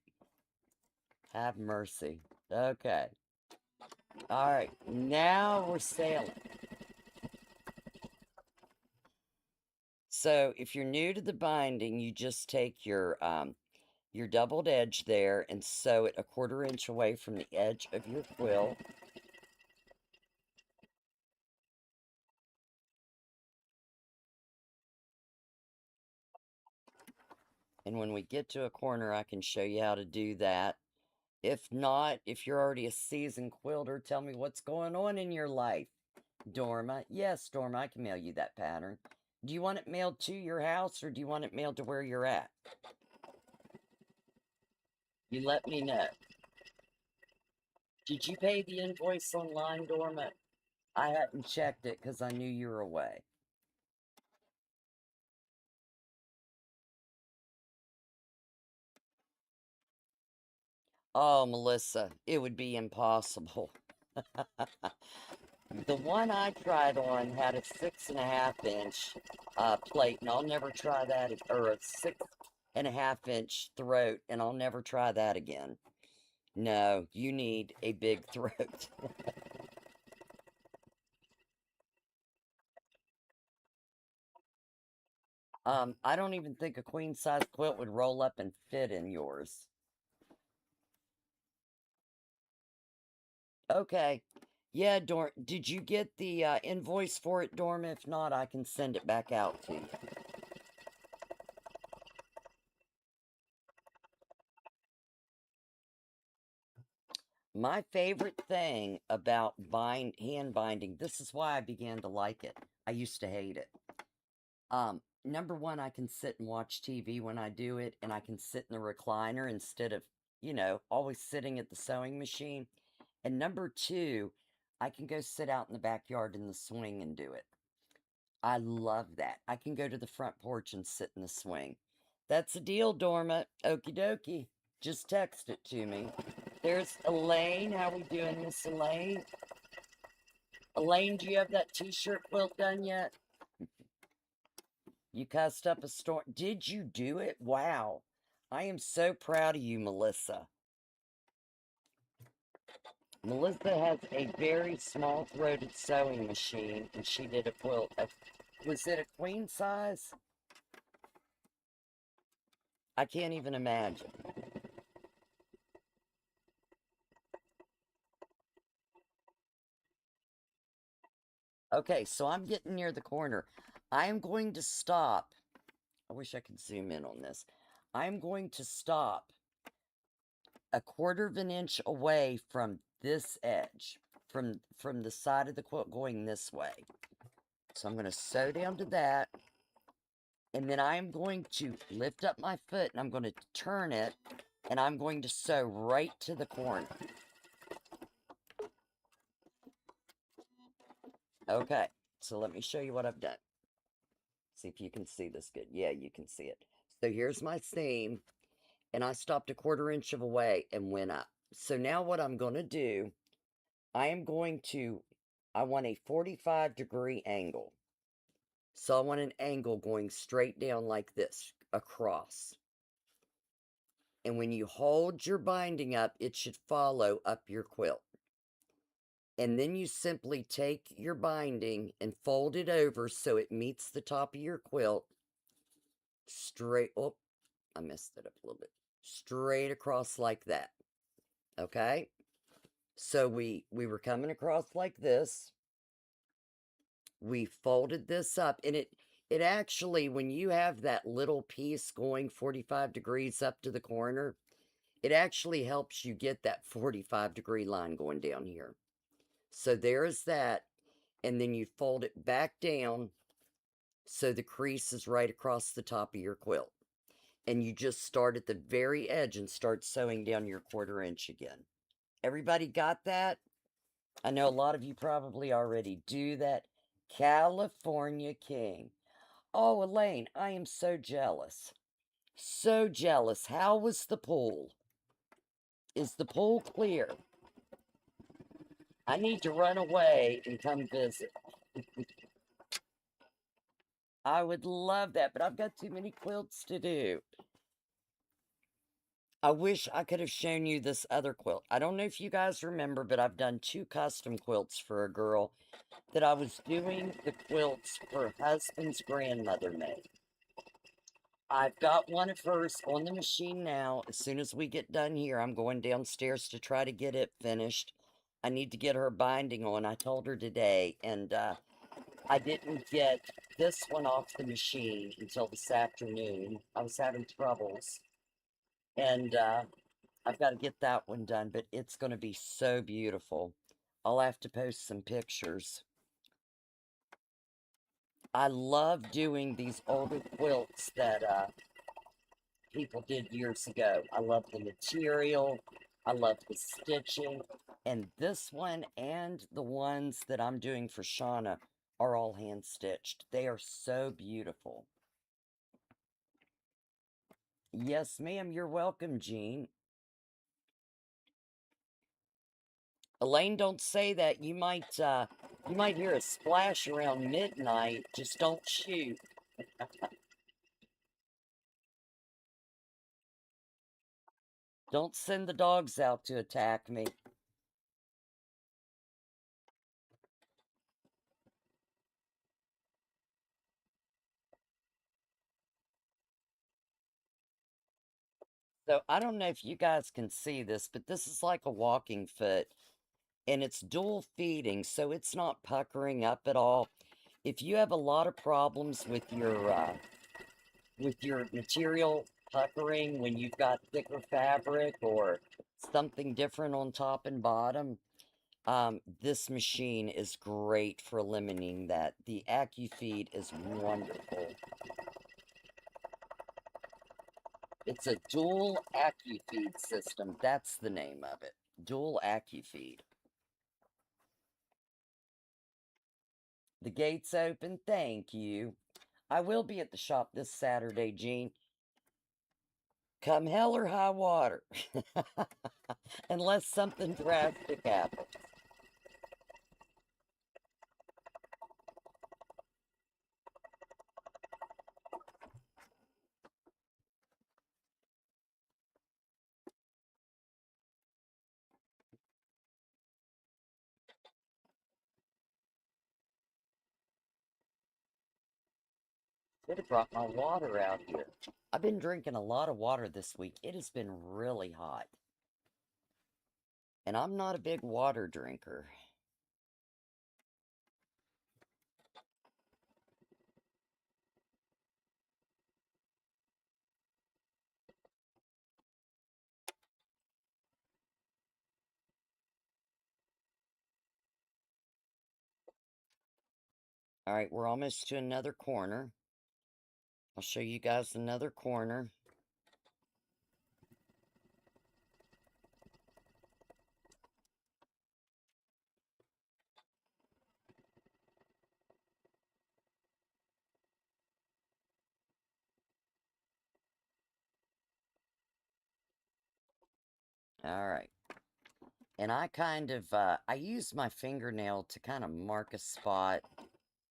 Have mercy. Okay. All right, now we're sailing. So if you're new to the binding, you just take your doubled edge there and sew it a 1/4 inch away from the edge of your quilt. And when we get to a corner, I can show you how to do that. If not, if you're already a seasoned quilter, tell me what's going on in your life. Dorma. Yes, Dorma, I can mail you that pattern. Do you want it mailed to your house or do you want it mailed to where you're at? You let me know. Did you pay the invoice online, Dorma? I hadn't checked it because I knew you were away. Oh, Melissa, it would be impossible. The one I tried on had a 6.5 inch plate, and I'll never try that, or a 6.5 inch throat, and I'll never try that again. No, you need a big throat. I don't even think a queen size quilt would roll up and fit in yours. Okay. Yeah, Dorm, did you get the invoice for it, Dorm? If not, I can send it back out to you. My favorite thing about hand binding, this is why I began to like it. I used to hate it. Number one, I can sit and watch TV when I do it, and I can sit in the recliner instead of, always sitting at the sewing machine. And number two, I can go sit out in the backyard in the swing and do it. I love that. I can go to the front porch and sit in the swing. That's a deal, Dorma. Okie dokie. Just text it to me. There's Elaine. How we doing, Miss Elaine? Elaine, do you have that t-shirt quilt done yet? You cussed up a storm. Did you do it? Wow. I am so proud of you, Melissa. Melissa has a very small-throated sewing machine, and she did a quilt. Was it a queen size? I can't even imagine. Okay, so I'm getting near the corner. I am going to stop. I wish I could zoom in on this. I'm going to stop a 1/4 of an inch away from this edge, from the side of the quilt going this way. So I'm going to sew down to that, and then I'm going to lift up my foot and I'm going to turn it, and I'm going to sew right to the corner. Okay, so let me show you what I've done. See if you can see this good. Yeah, you can see it. So here's my seam, and I stopped a 1/4 inch of away and went up. So now what I'm going to do, I want a 45-degree angle. So I want an angle going straight down like this, across. And when you hold your binding up, it should follow up your quilt. And then you simply take your binding and fold it over so it meets the top of your quilt straight. Oh, I messed it up a little bit. Straight across like that. Okay? So we were coming across like this. We folded this up, and it actually, when you have that little piece going 45 degrees up to the corner, it actually helps you get that 45-degree line going down here. So there's that, and then you fold it back down so the crease is right across the top of your quilt. And you just start at the very edge and start sewing down your 1/4 inch again. Everybody got that? I know a lot of you probably already do that. California King. Oh, Elaine, I am so jealous. So jealous. How was the pool? Is the pool clear? I need to run away and come visit. I would love that, but I've got too many quilts to do. I wish I could have shown you this other quilt. I don't know if you guys remember, but I've done 2 custom quilts for a girl that I was doing the quilts her husband's grandmother made. I've got one of hers on the machine now. As soon as we get done here, I'm going downstairs to try to get it finished. I need to get her binding on. I told her today, and I didn't get this one off the machine until this afternoon. I was having troubles. And I've got to get that one done, but it's going to be so beautiful. I'll have to post some pictures. I love doing these older quilts that people did years ago. I love the material. I love the stitching. And this one and the ones that I'm doing for Shauna are all hand stitched. They are so beautiful. Yes, ma'am, you're welcome, Jean. Elaine, don't say that. You might hear a splash around midnight. Just don't shoot. Don't send the dogs out to attack me. So I don't know if you guys can see this, but this is like a walking foot, and it's dual feeding, so it's not puckering up at all. If you have a lot of problems with your material puckering when you've got thicker fabric or something different on top and bottom, this machine is great for eliminating that. The Acuquil is wonderful. It's a dual Acuquil system. That's the name of it. Dual Acuquil. The gate's open. Thank you. I will be at the shop this Saturday, Jean. Come hell or high water. Unless something drastic happens. Should have brought my water out here. I've been drinking a lot of water this week. It has been really hot. And I'm not a big water drinker. All right, we're almost to another corner. I'll show you guys another corner. All right. And I kind of, I use my fingernail to kind of mark a spot,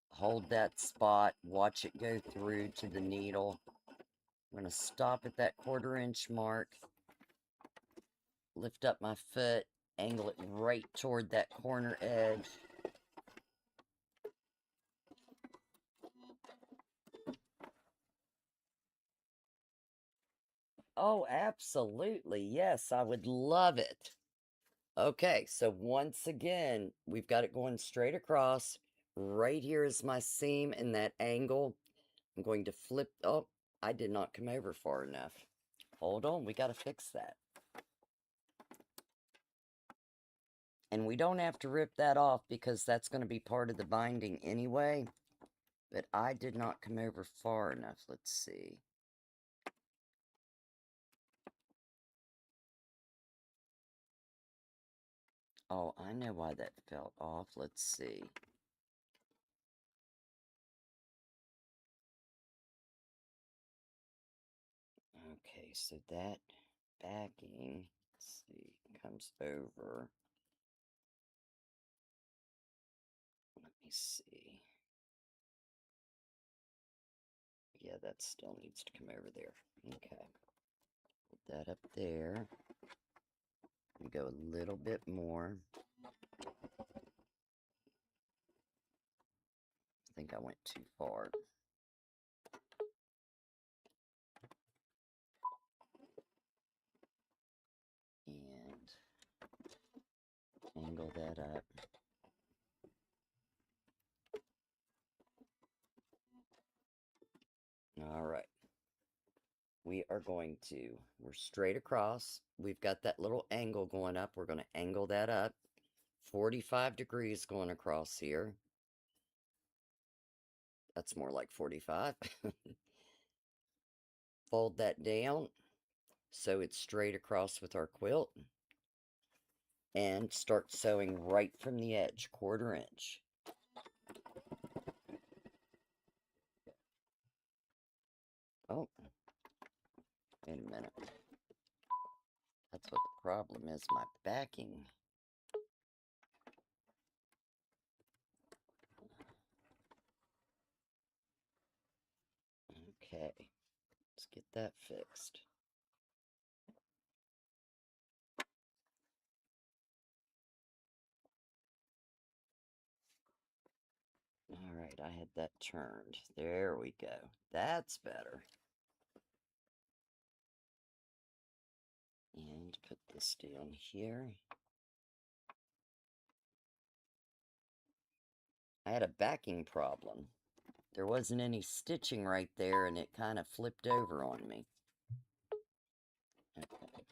hold that spot, watch it go through to the needle. I'm going to stop at that 1/4 inch mark, lift up my foot, angle it right toward that corner edge. Oh, absolutely. Yes, I would love it. Okay, so once again, we've got it going straight across. Right here is my seam in that angle. I'm going to flip. Oh, I did not come over far enough. Hold on, we got to fix that. And we don't have to rip that off because that's going to be part of the binding anyway. But I did not come over far enough. Let's see. Oh, I know why that fell off. Let's see. Okay, so that backing, let's see, comes over. Let me see. Yeah, that still needs to come over there. Okay. Put that up there. And go a little bit more. I think I went too far. And angle that up. All right. we're straight across. We've got that little angle going up. We're going to angle that up. 45 degrees going across here. That's more like 45. Fold that down so it's straight across with our quilt. And start sewing right from the edge, 1/4 inch. Oh, wait a minute. That's what the problem is, my backing. Okay, let's get that fixed. All right, I had that turned. There we go. That's better. And put this down here. I had a backing problem. There wasn't any stitching right there, and it kind of flipped over on me. Okay.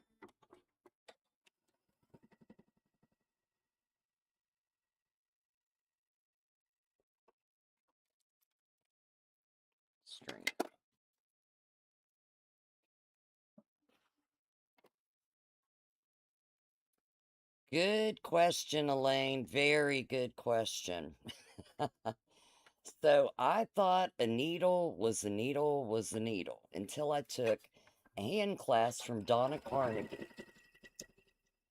String. Good question, Elaine. Very good question. So I thought a needle was a needle was a needle until I took a hand class from Donna Carnegie.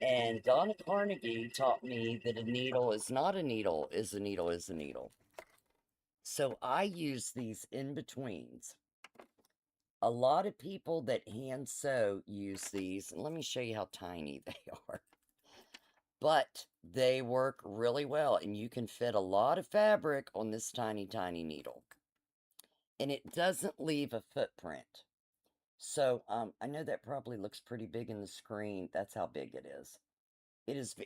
And Donna Carnegie taught me that a needle is not a needle, is a needle, is a needle. So I use these in betweens. A lot of people that hand sew use these, and let me show you how tiny they are. But they work really well, and you can fit a lot of fabric on this tiny, tiny needle. And it doesn't leave a footprint. So, I know that probably looks pretty big in the screen. That's how big it is.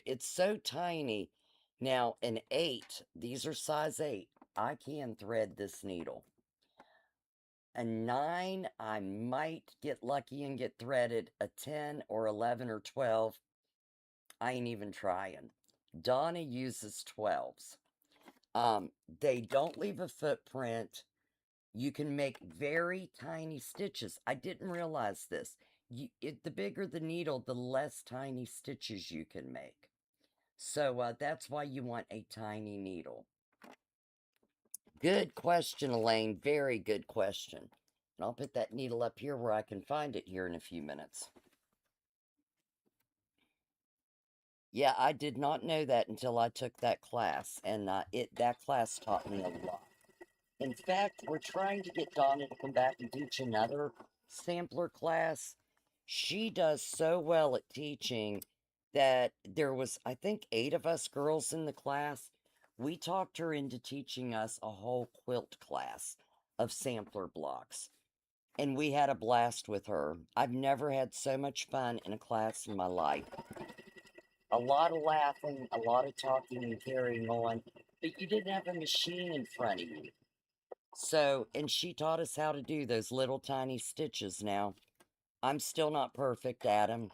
It's so tiny. Now, an 8, these are size 8. I can thread this needle. A 9, I might get lucky and get threaded. A 10 or 11 or 12, I ain't even trying. Donna uses 12s. They don't leave a footprint. You can make very tiny stitches. I didn't realize this. The bigger the needle, the less tiny stitches you can make. So that's why you want a tiny needle. Good question, Elaine. Very good question. And I'll put that needle up here where I can find it here in a few minutes. Yeah, I did not know that until I took that class, and that class taught me a lot. In fact, we're trying to get Donna to come back and teach another sampler class. She does so well at teaching that there was, I think, 8 of us girls in the class. We talked her into teaching us a whole quilt class of sampler blocks. And we had a blast with her. I've never had so much fun in a class in my life. A lot of laughing, a lot of talking and carrying on, but you didn't have a machine in front of you. So, and she taught us how to do those little tiny stitches. Now, I'm still not perfect at them.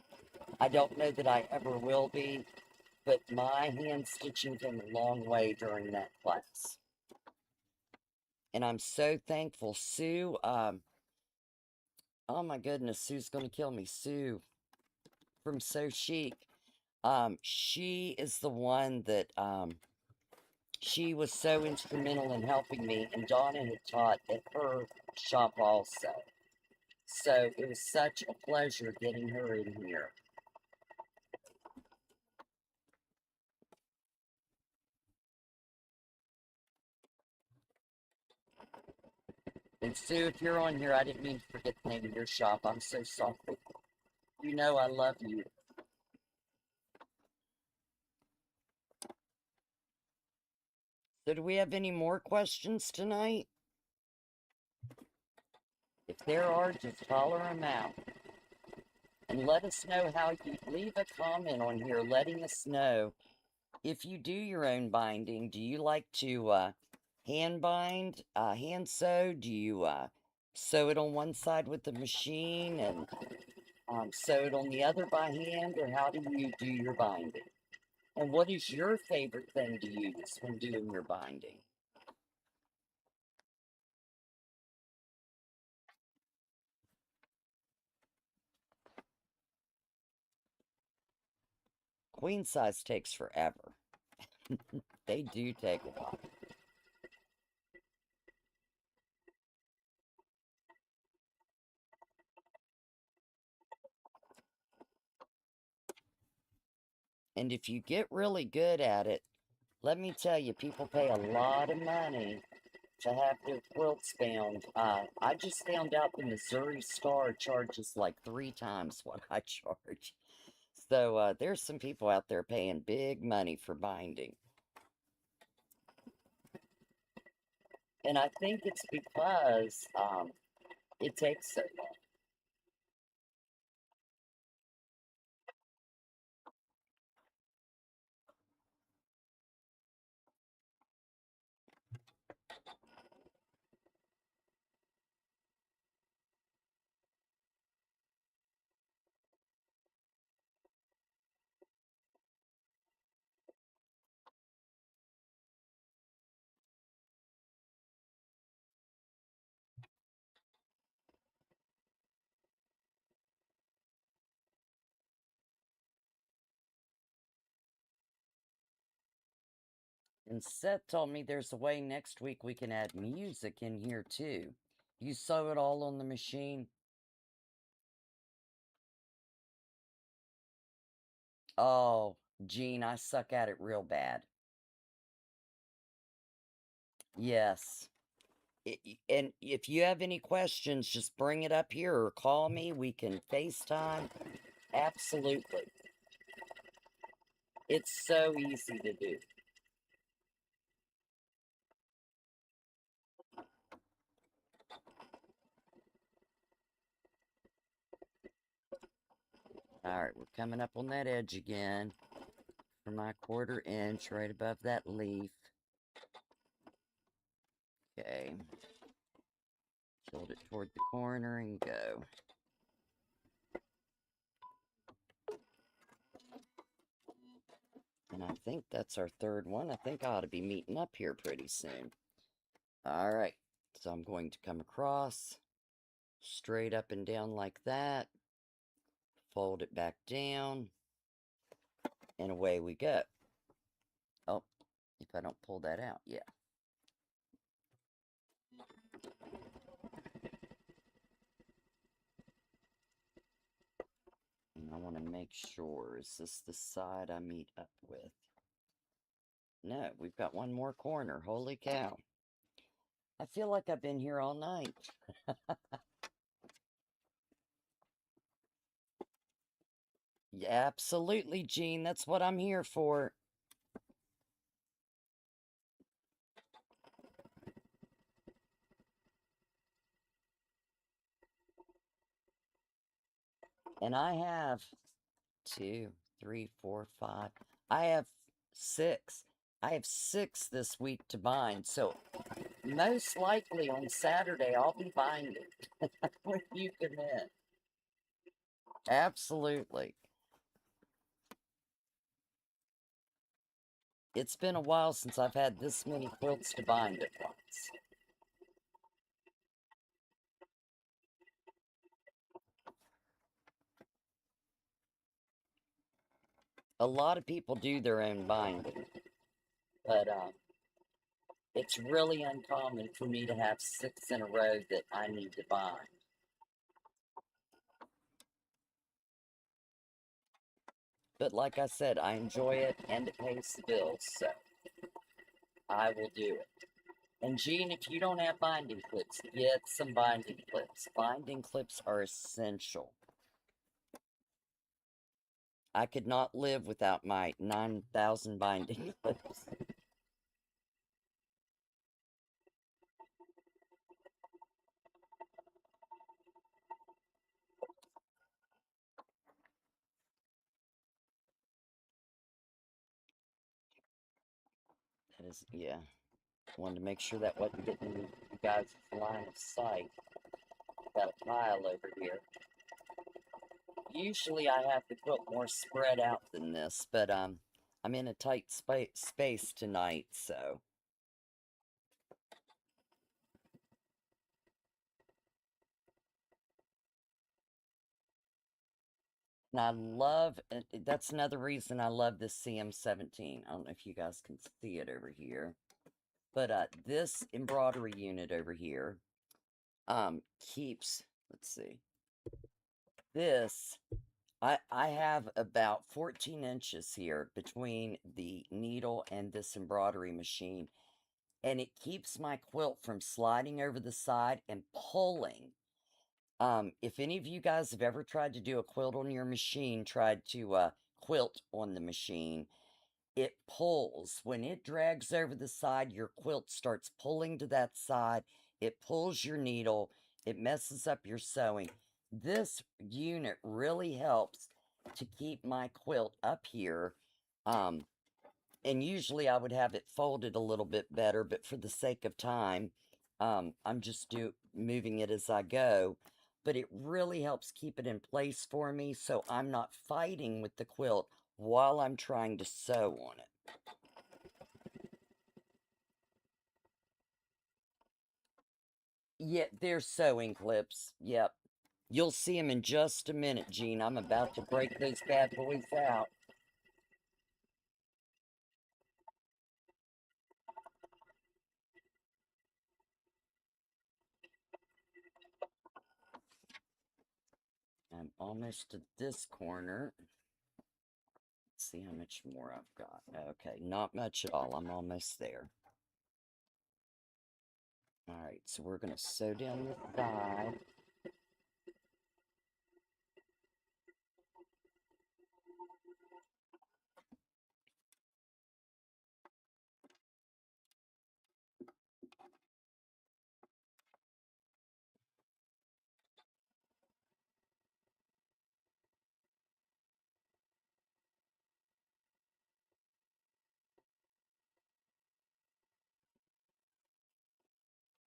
I don't know that I ever will be, but my hand stitching came a long way during that class. And I'm so thankful. Sue, oh my goodness, Sue's going to kill me. Sue from So Chic. She is the one that, she was so instrumental in helping me, and Donna had taught at her shop also. So it was such a pleasure getting her in here. And Sue, if you're on here, I didn't mean to forget the name of your shop. I'm so sorry. You know I love you. So do we have any more questions tonight? If there are, just holler them out. And let us know how you leave a comment on here letting us know if you do your own binding. Do you like to hand bind, hand sew? Do you sew it on one side with the machine and sew it on the other by hand, or how do you do your binding? And what is your favorite thing to use when doing your binding? Queen size takes forever. They do take a while. And if you get really good at it, let me tell you, people pay a lot of money to have their quilts bound. I just found out the Missouri Star charges like 3 times what I charge. So there's some people out there paying big money for binding. And I think it's because it takes so long. And Seth told me there's a way next week we can add music in here too. You sew it all on the machine? Oh, Gene, I suck at it real bad. Yes. And if you have any questions, just bring it up here or call me. We can FaceTime. Absolutely. It's so easy to do. All right, we're coming up on that edge again for my 1/4 inch right above that leaf. Okay. Tilt it toward the corner and go. And I think that's our third one. I think I ought to be meeting up here pretty soon. All right. So I'm going to come across straight up and down like that. Fold it back down. And away we go. Oh, if I don't pull that out, yeah. And I want to make sure, is this the side I meet up with? No, we've got one more corner. Holy cow. I feel like I've been here all night. Yeah, absolutely, Gene. That's what I'm here for. And I have 2, 3, 4, 5. I have 6. I have 6 this week to bind. So most likely on Saturday I'll be binding when you come in. Absolutely. It's been a while since I've had this many quilts to bind at once. A lot of people do their own binding, but it's really uncommon for me to have 6 in a row that I need to bind. But like I said, I enjoy it and it pays the bills, so I will do it. And Gene, if you don't have binding clips, get some binding clips. Binding clips are essential. I could not live without my 9,000 binding clips. That is, yeah. Wanted to make sure that wasn't getting you guys' line of sight. got a pile over here. Usually I have the quilt more spread out than this, but I'm in a tight space tonight, so. And I love, that's another reason I love this CM17. I don't know if you guys can see it over here. But this embroidery unit over here keeps, let's see, this, I have about 14 inches here between the needle and this embroidery machine. And it keeps my quilt from sliding over the side and pulling. If any of you guys have ever tried to do a quilt on your machine, tried to quilt on the machine, it pulls. When it drags over the side, your quilt starts pulling to that side. It pulls your needle. It messes up your sewing. This unit really helps to keep my quilt up here. And usually I would have it folded a little bit better, but for the sake of time, I'm just moving it as I go. But it really helps keep it in place for me, so I'm not fighting with the quilt while I'm trying to sew on it. Yeah, they're sewing clips. Yep. You'll see them in just a minute, Gene. I'm about to break those bad boys out. I'm almost to this corner. Let's see how much more I've got. Okay, not much at all. I'm almost there. All right, so we're going to sew down this side.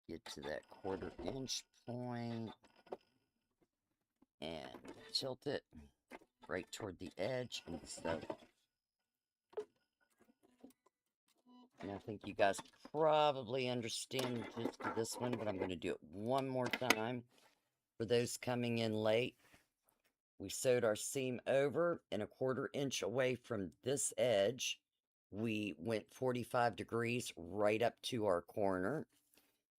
Get to that 1/4 inch point and tilt it right toward the edge and sew. And I think you guys probably understand just this one, but I'm going to do it one more time for those coming in late. We sewed our seam over and 1/4 inch away from this edge. We went 45 degrees right up to our corner.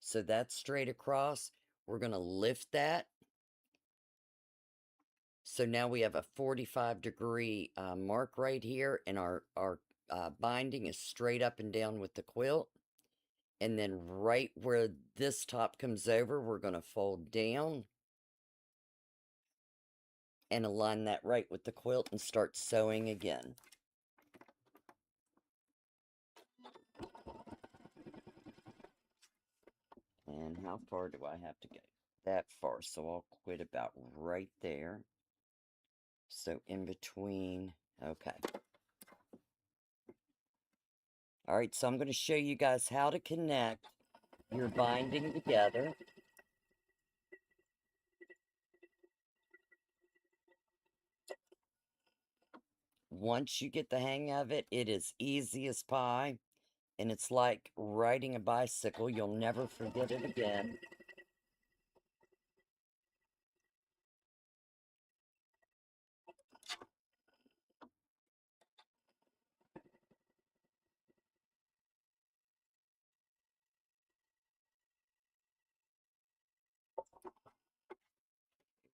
So that's straight across. We're going to lift that. So now we have a 45-degree mark right here, and our binding is straight up and down with the quilt. And then right where this top comes over, we're going to fold down and align that right with the quilt and start sewing again. And how far do I have to go? That far, so I'll quit about right there. So in between, okay. All right, so I'm going to show you guys how to connect your binding together. Once you get the hang of it, it is easy as pie. And it's like riding a bicycle. You'll never forget it again.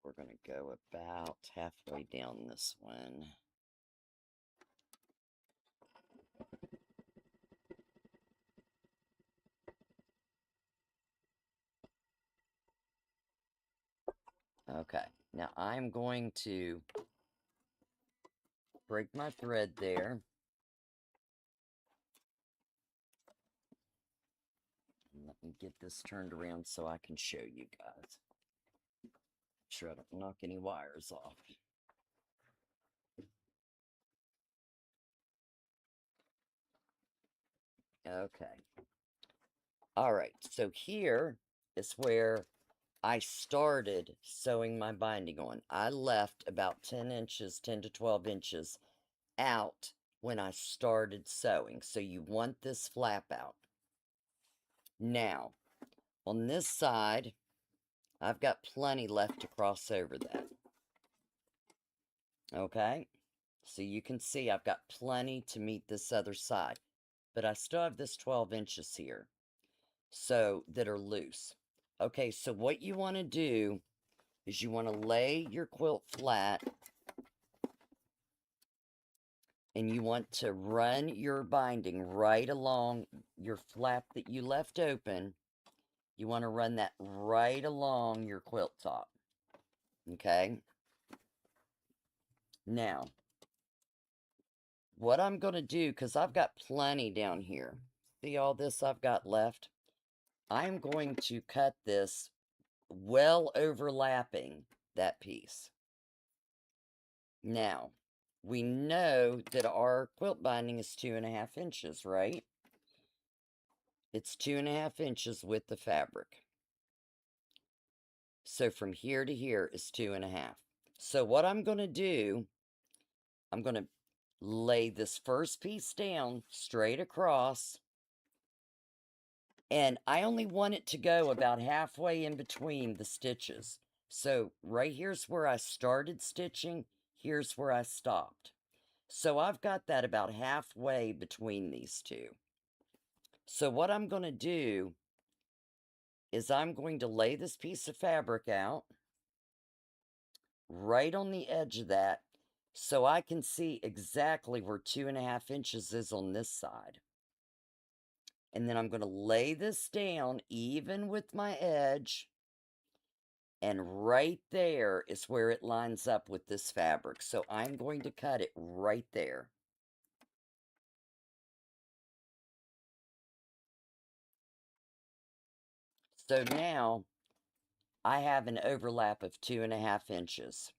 We're going to go about halfway down this one. Okay, now I'm going to break my thread there. Let me get this turned around so I can show you guys. Make sure I don't knock any wires off. Okay. All right, so here is where I started sewing my binding on. I left about 10 inches, 10 to 12 inches out when I started sewing. So you want this flap out. Now, on this side, I've got plenty left to cross over that. Okay? So you can see I've got plenty to meet this other side. But I still have this 12 inches here. So, that are loose. Okay, so what you want to do is you want to lay your quilt flat. And you want to run your binding right along your flap that you left open. You want to run that right along your quilt top. Okay? Now, what I'm going to do, because I've got plenty down here. See all this I've got left? I'm going to cut this well overlapping that piece. Now, we know that our quilt binding is 2.5 inches, right? It's 2.5 inches with the fabric. So from here to here is 2.5. So what I'm going to do, I'm going to lay this first piece down straight across. And I only want it to go about halfway in between the stitches. So right here's where I started stitching. Here's where I stopped. So I've got that about halfway between these two. So what I'm going to do is I'm going to lay this piece of fabric out right on the edge of that so I can see exactly where 2.5 inches is on this side. And then I'm going to lay this down even with my edge. And right there is where it lines up with this fabric. So I'm going to cut it right there. So now I have an overlap of 2.5 inches.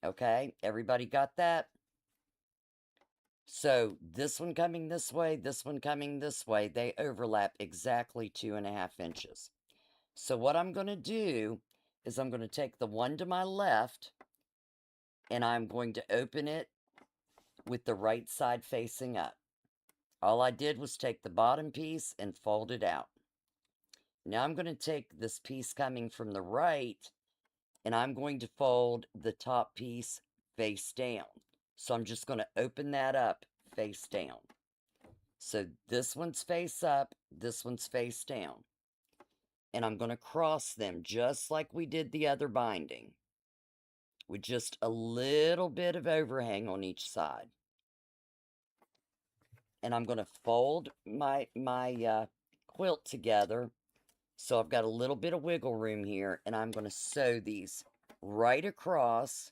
Okay, everybody got that? So this one coming this way, this one coming this way, they overlap exactly 2.5 inches. So what I'm going to do is I'm going to take the one to my left and I'm going to open it with the right side facing up. All I did was take the bottom piece and fold it out. Now I'm going to take this piece coming from the right and I'm going to fold the top piece face down. So I'm just going to open that up face down. So this one's face up, this one's face down. And I'm going to cross them just like we did the other binding, with just a little bit of overhang on each side. And I'm going to fold my quilt together so I've got a little bit of wiggle room here, and I'm going to sew these right across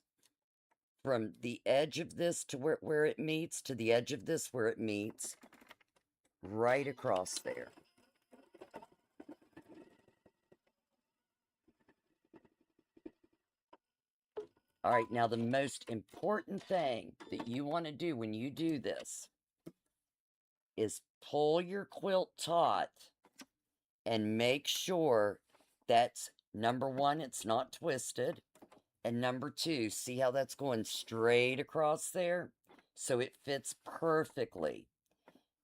from the edge of this to where it meets to the edge of this where it meets, right across there. All right, now the most important thing that you want to do when you do this is pull your quilt taut and make sure that's, number one, it's not twisted, and number two, see how that's going straight across there? So it fits perfectly.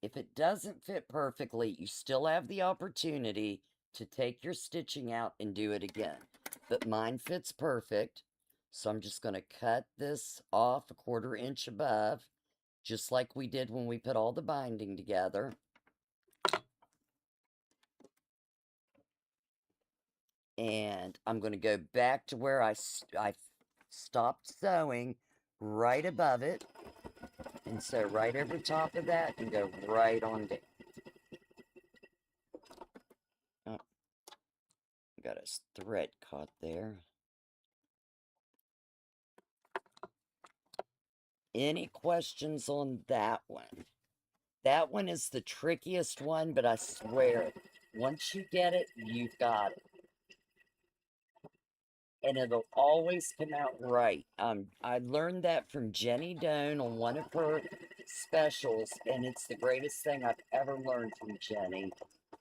If it doesn't fit perfectly, you still have the opportunity to take your stitching out and do it again. But mine fits perfect. So I'm just going to cut this off 1/4 inch above, just like we did when we put all the binding together. And I'm going to go back to where I stopped sewing, right above it. And sew right over top of that and go right on down. Oh, got a thread caught there. Any questions on that one? That one is the trickiest one, but I swear, once you get it, you've got it. And it'll always come out right. I learned that from Jenny Doan on one of her specials, and it's the greatest thing I've ever learned from Jenny.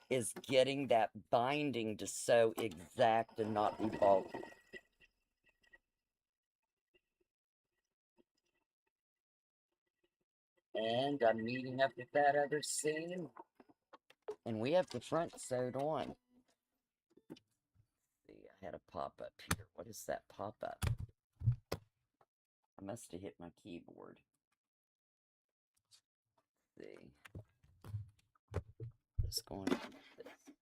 is getting that binding to sew exact and not be bulky. And I'm meeting up with that other seam. And we have the front sewed on. See, I had a pop-up here. What is that pop-up? I must have hit my keyboard. Let's see. What's going on with this?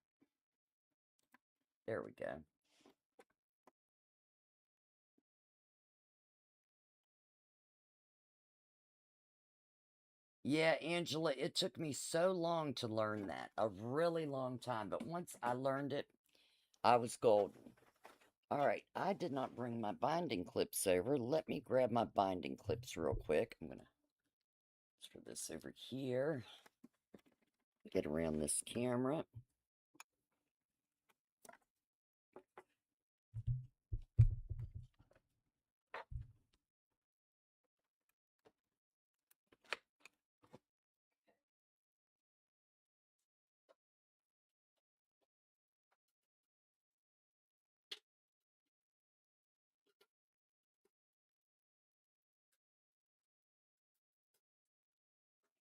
There we go. Yeah, Angela, it took me so long to learn that. A really long time. But once I learned it, I was golden. All right, I did not bring my binding clips over. Let me grab my binding clips real quick. I'm going to throw this over here. Get around this camera.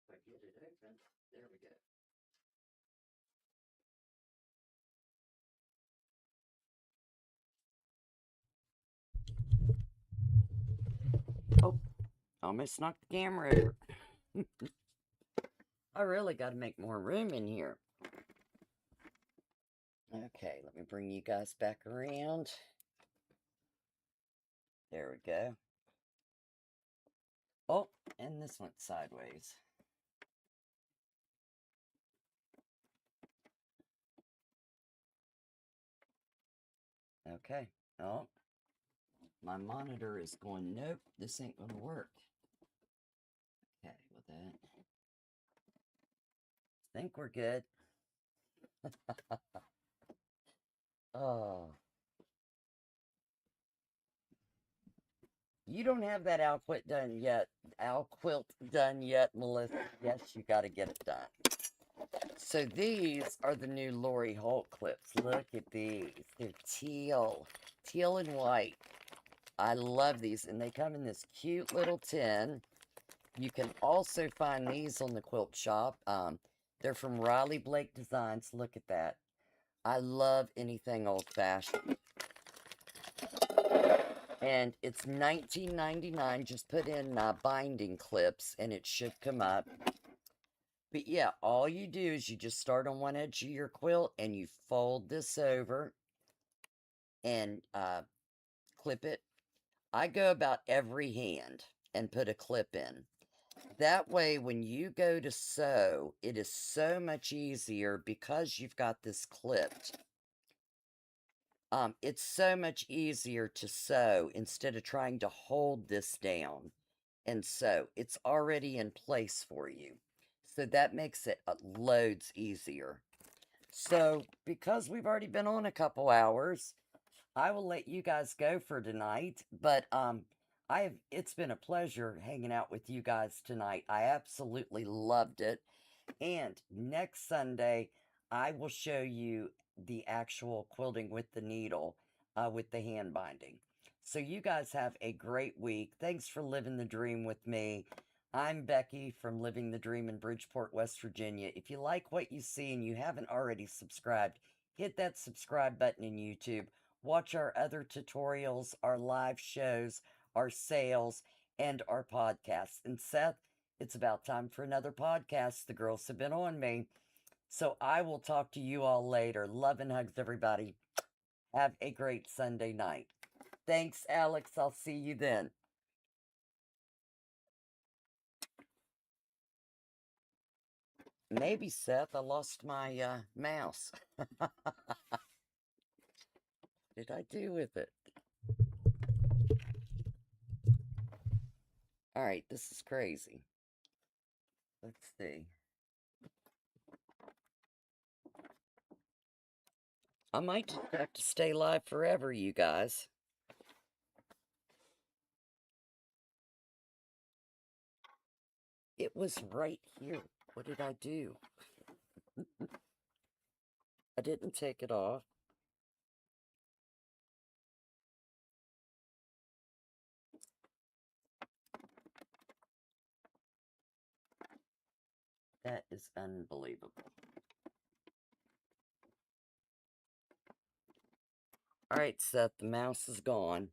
If I get it open, there we go. Oh, almost knocked the camera over. I really got to make more room in here. Okay, let me bring you guys back around. There we go. Oh, and this went sideways. Okay. Oh, my monitor is going, nope, this ain't going to work. Okay, with that. Think we're good. Oh. You don't have that Acuquilt done yet. Acuquilt done yet, Melissa. Yes, you got to get it done. So these are the new Lori Holt clips. Look at these. They're teal. Teal and white. I love these. And they come in this cute little tin. You can also find these on the quilt shop. They're from Riley Blake Designs. Look at that. I love anything old-fashioned. And it's $19.99. Just put in binding clips and it should come up. But yeah, all you do is you just start on one edge of your quilt and you fold this over and clip it. I go about every hand and put a clip in. That way, when you go to sew, it is so much easier because you've got this clipped. It's so much easier to sew instead of trying to hold this down and sew. It's already in place for you. So that makes it loads easier. So, because we've already been on a couple hours, I will let you guys go for tonight. But it's been a pleasure hanging out with you guys tonight. I absolutely loved it. And next Sunday, I will show you the actual quilting with the needle, with the hand binding. So you guys have a great week. Thanks for living the dream with me. I'm Becci from Living the Dream in Bridgeport, West Virginia. If you like what you see and you haven't already subscribed, hit that subscribe button in YouTube. Watch our other tutorials, our live shows, our sales, and our podcasts. And Seth, it's about time for another podcast. The girls have been on me. So I will talk to you all later. Love and hugs, everybody. Have a great Sunday night. Thanks, Alex. I'll see you then. Maybe, Seth, I lost my mouse. What did I do with it? All right, this is crazy. Let's see. I might just have to stay live forever, you guys. It was right here. What did I do? I didn't take it off. That is unbelievable. All right, Seth, the mouse is gone.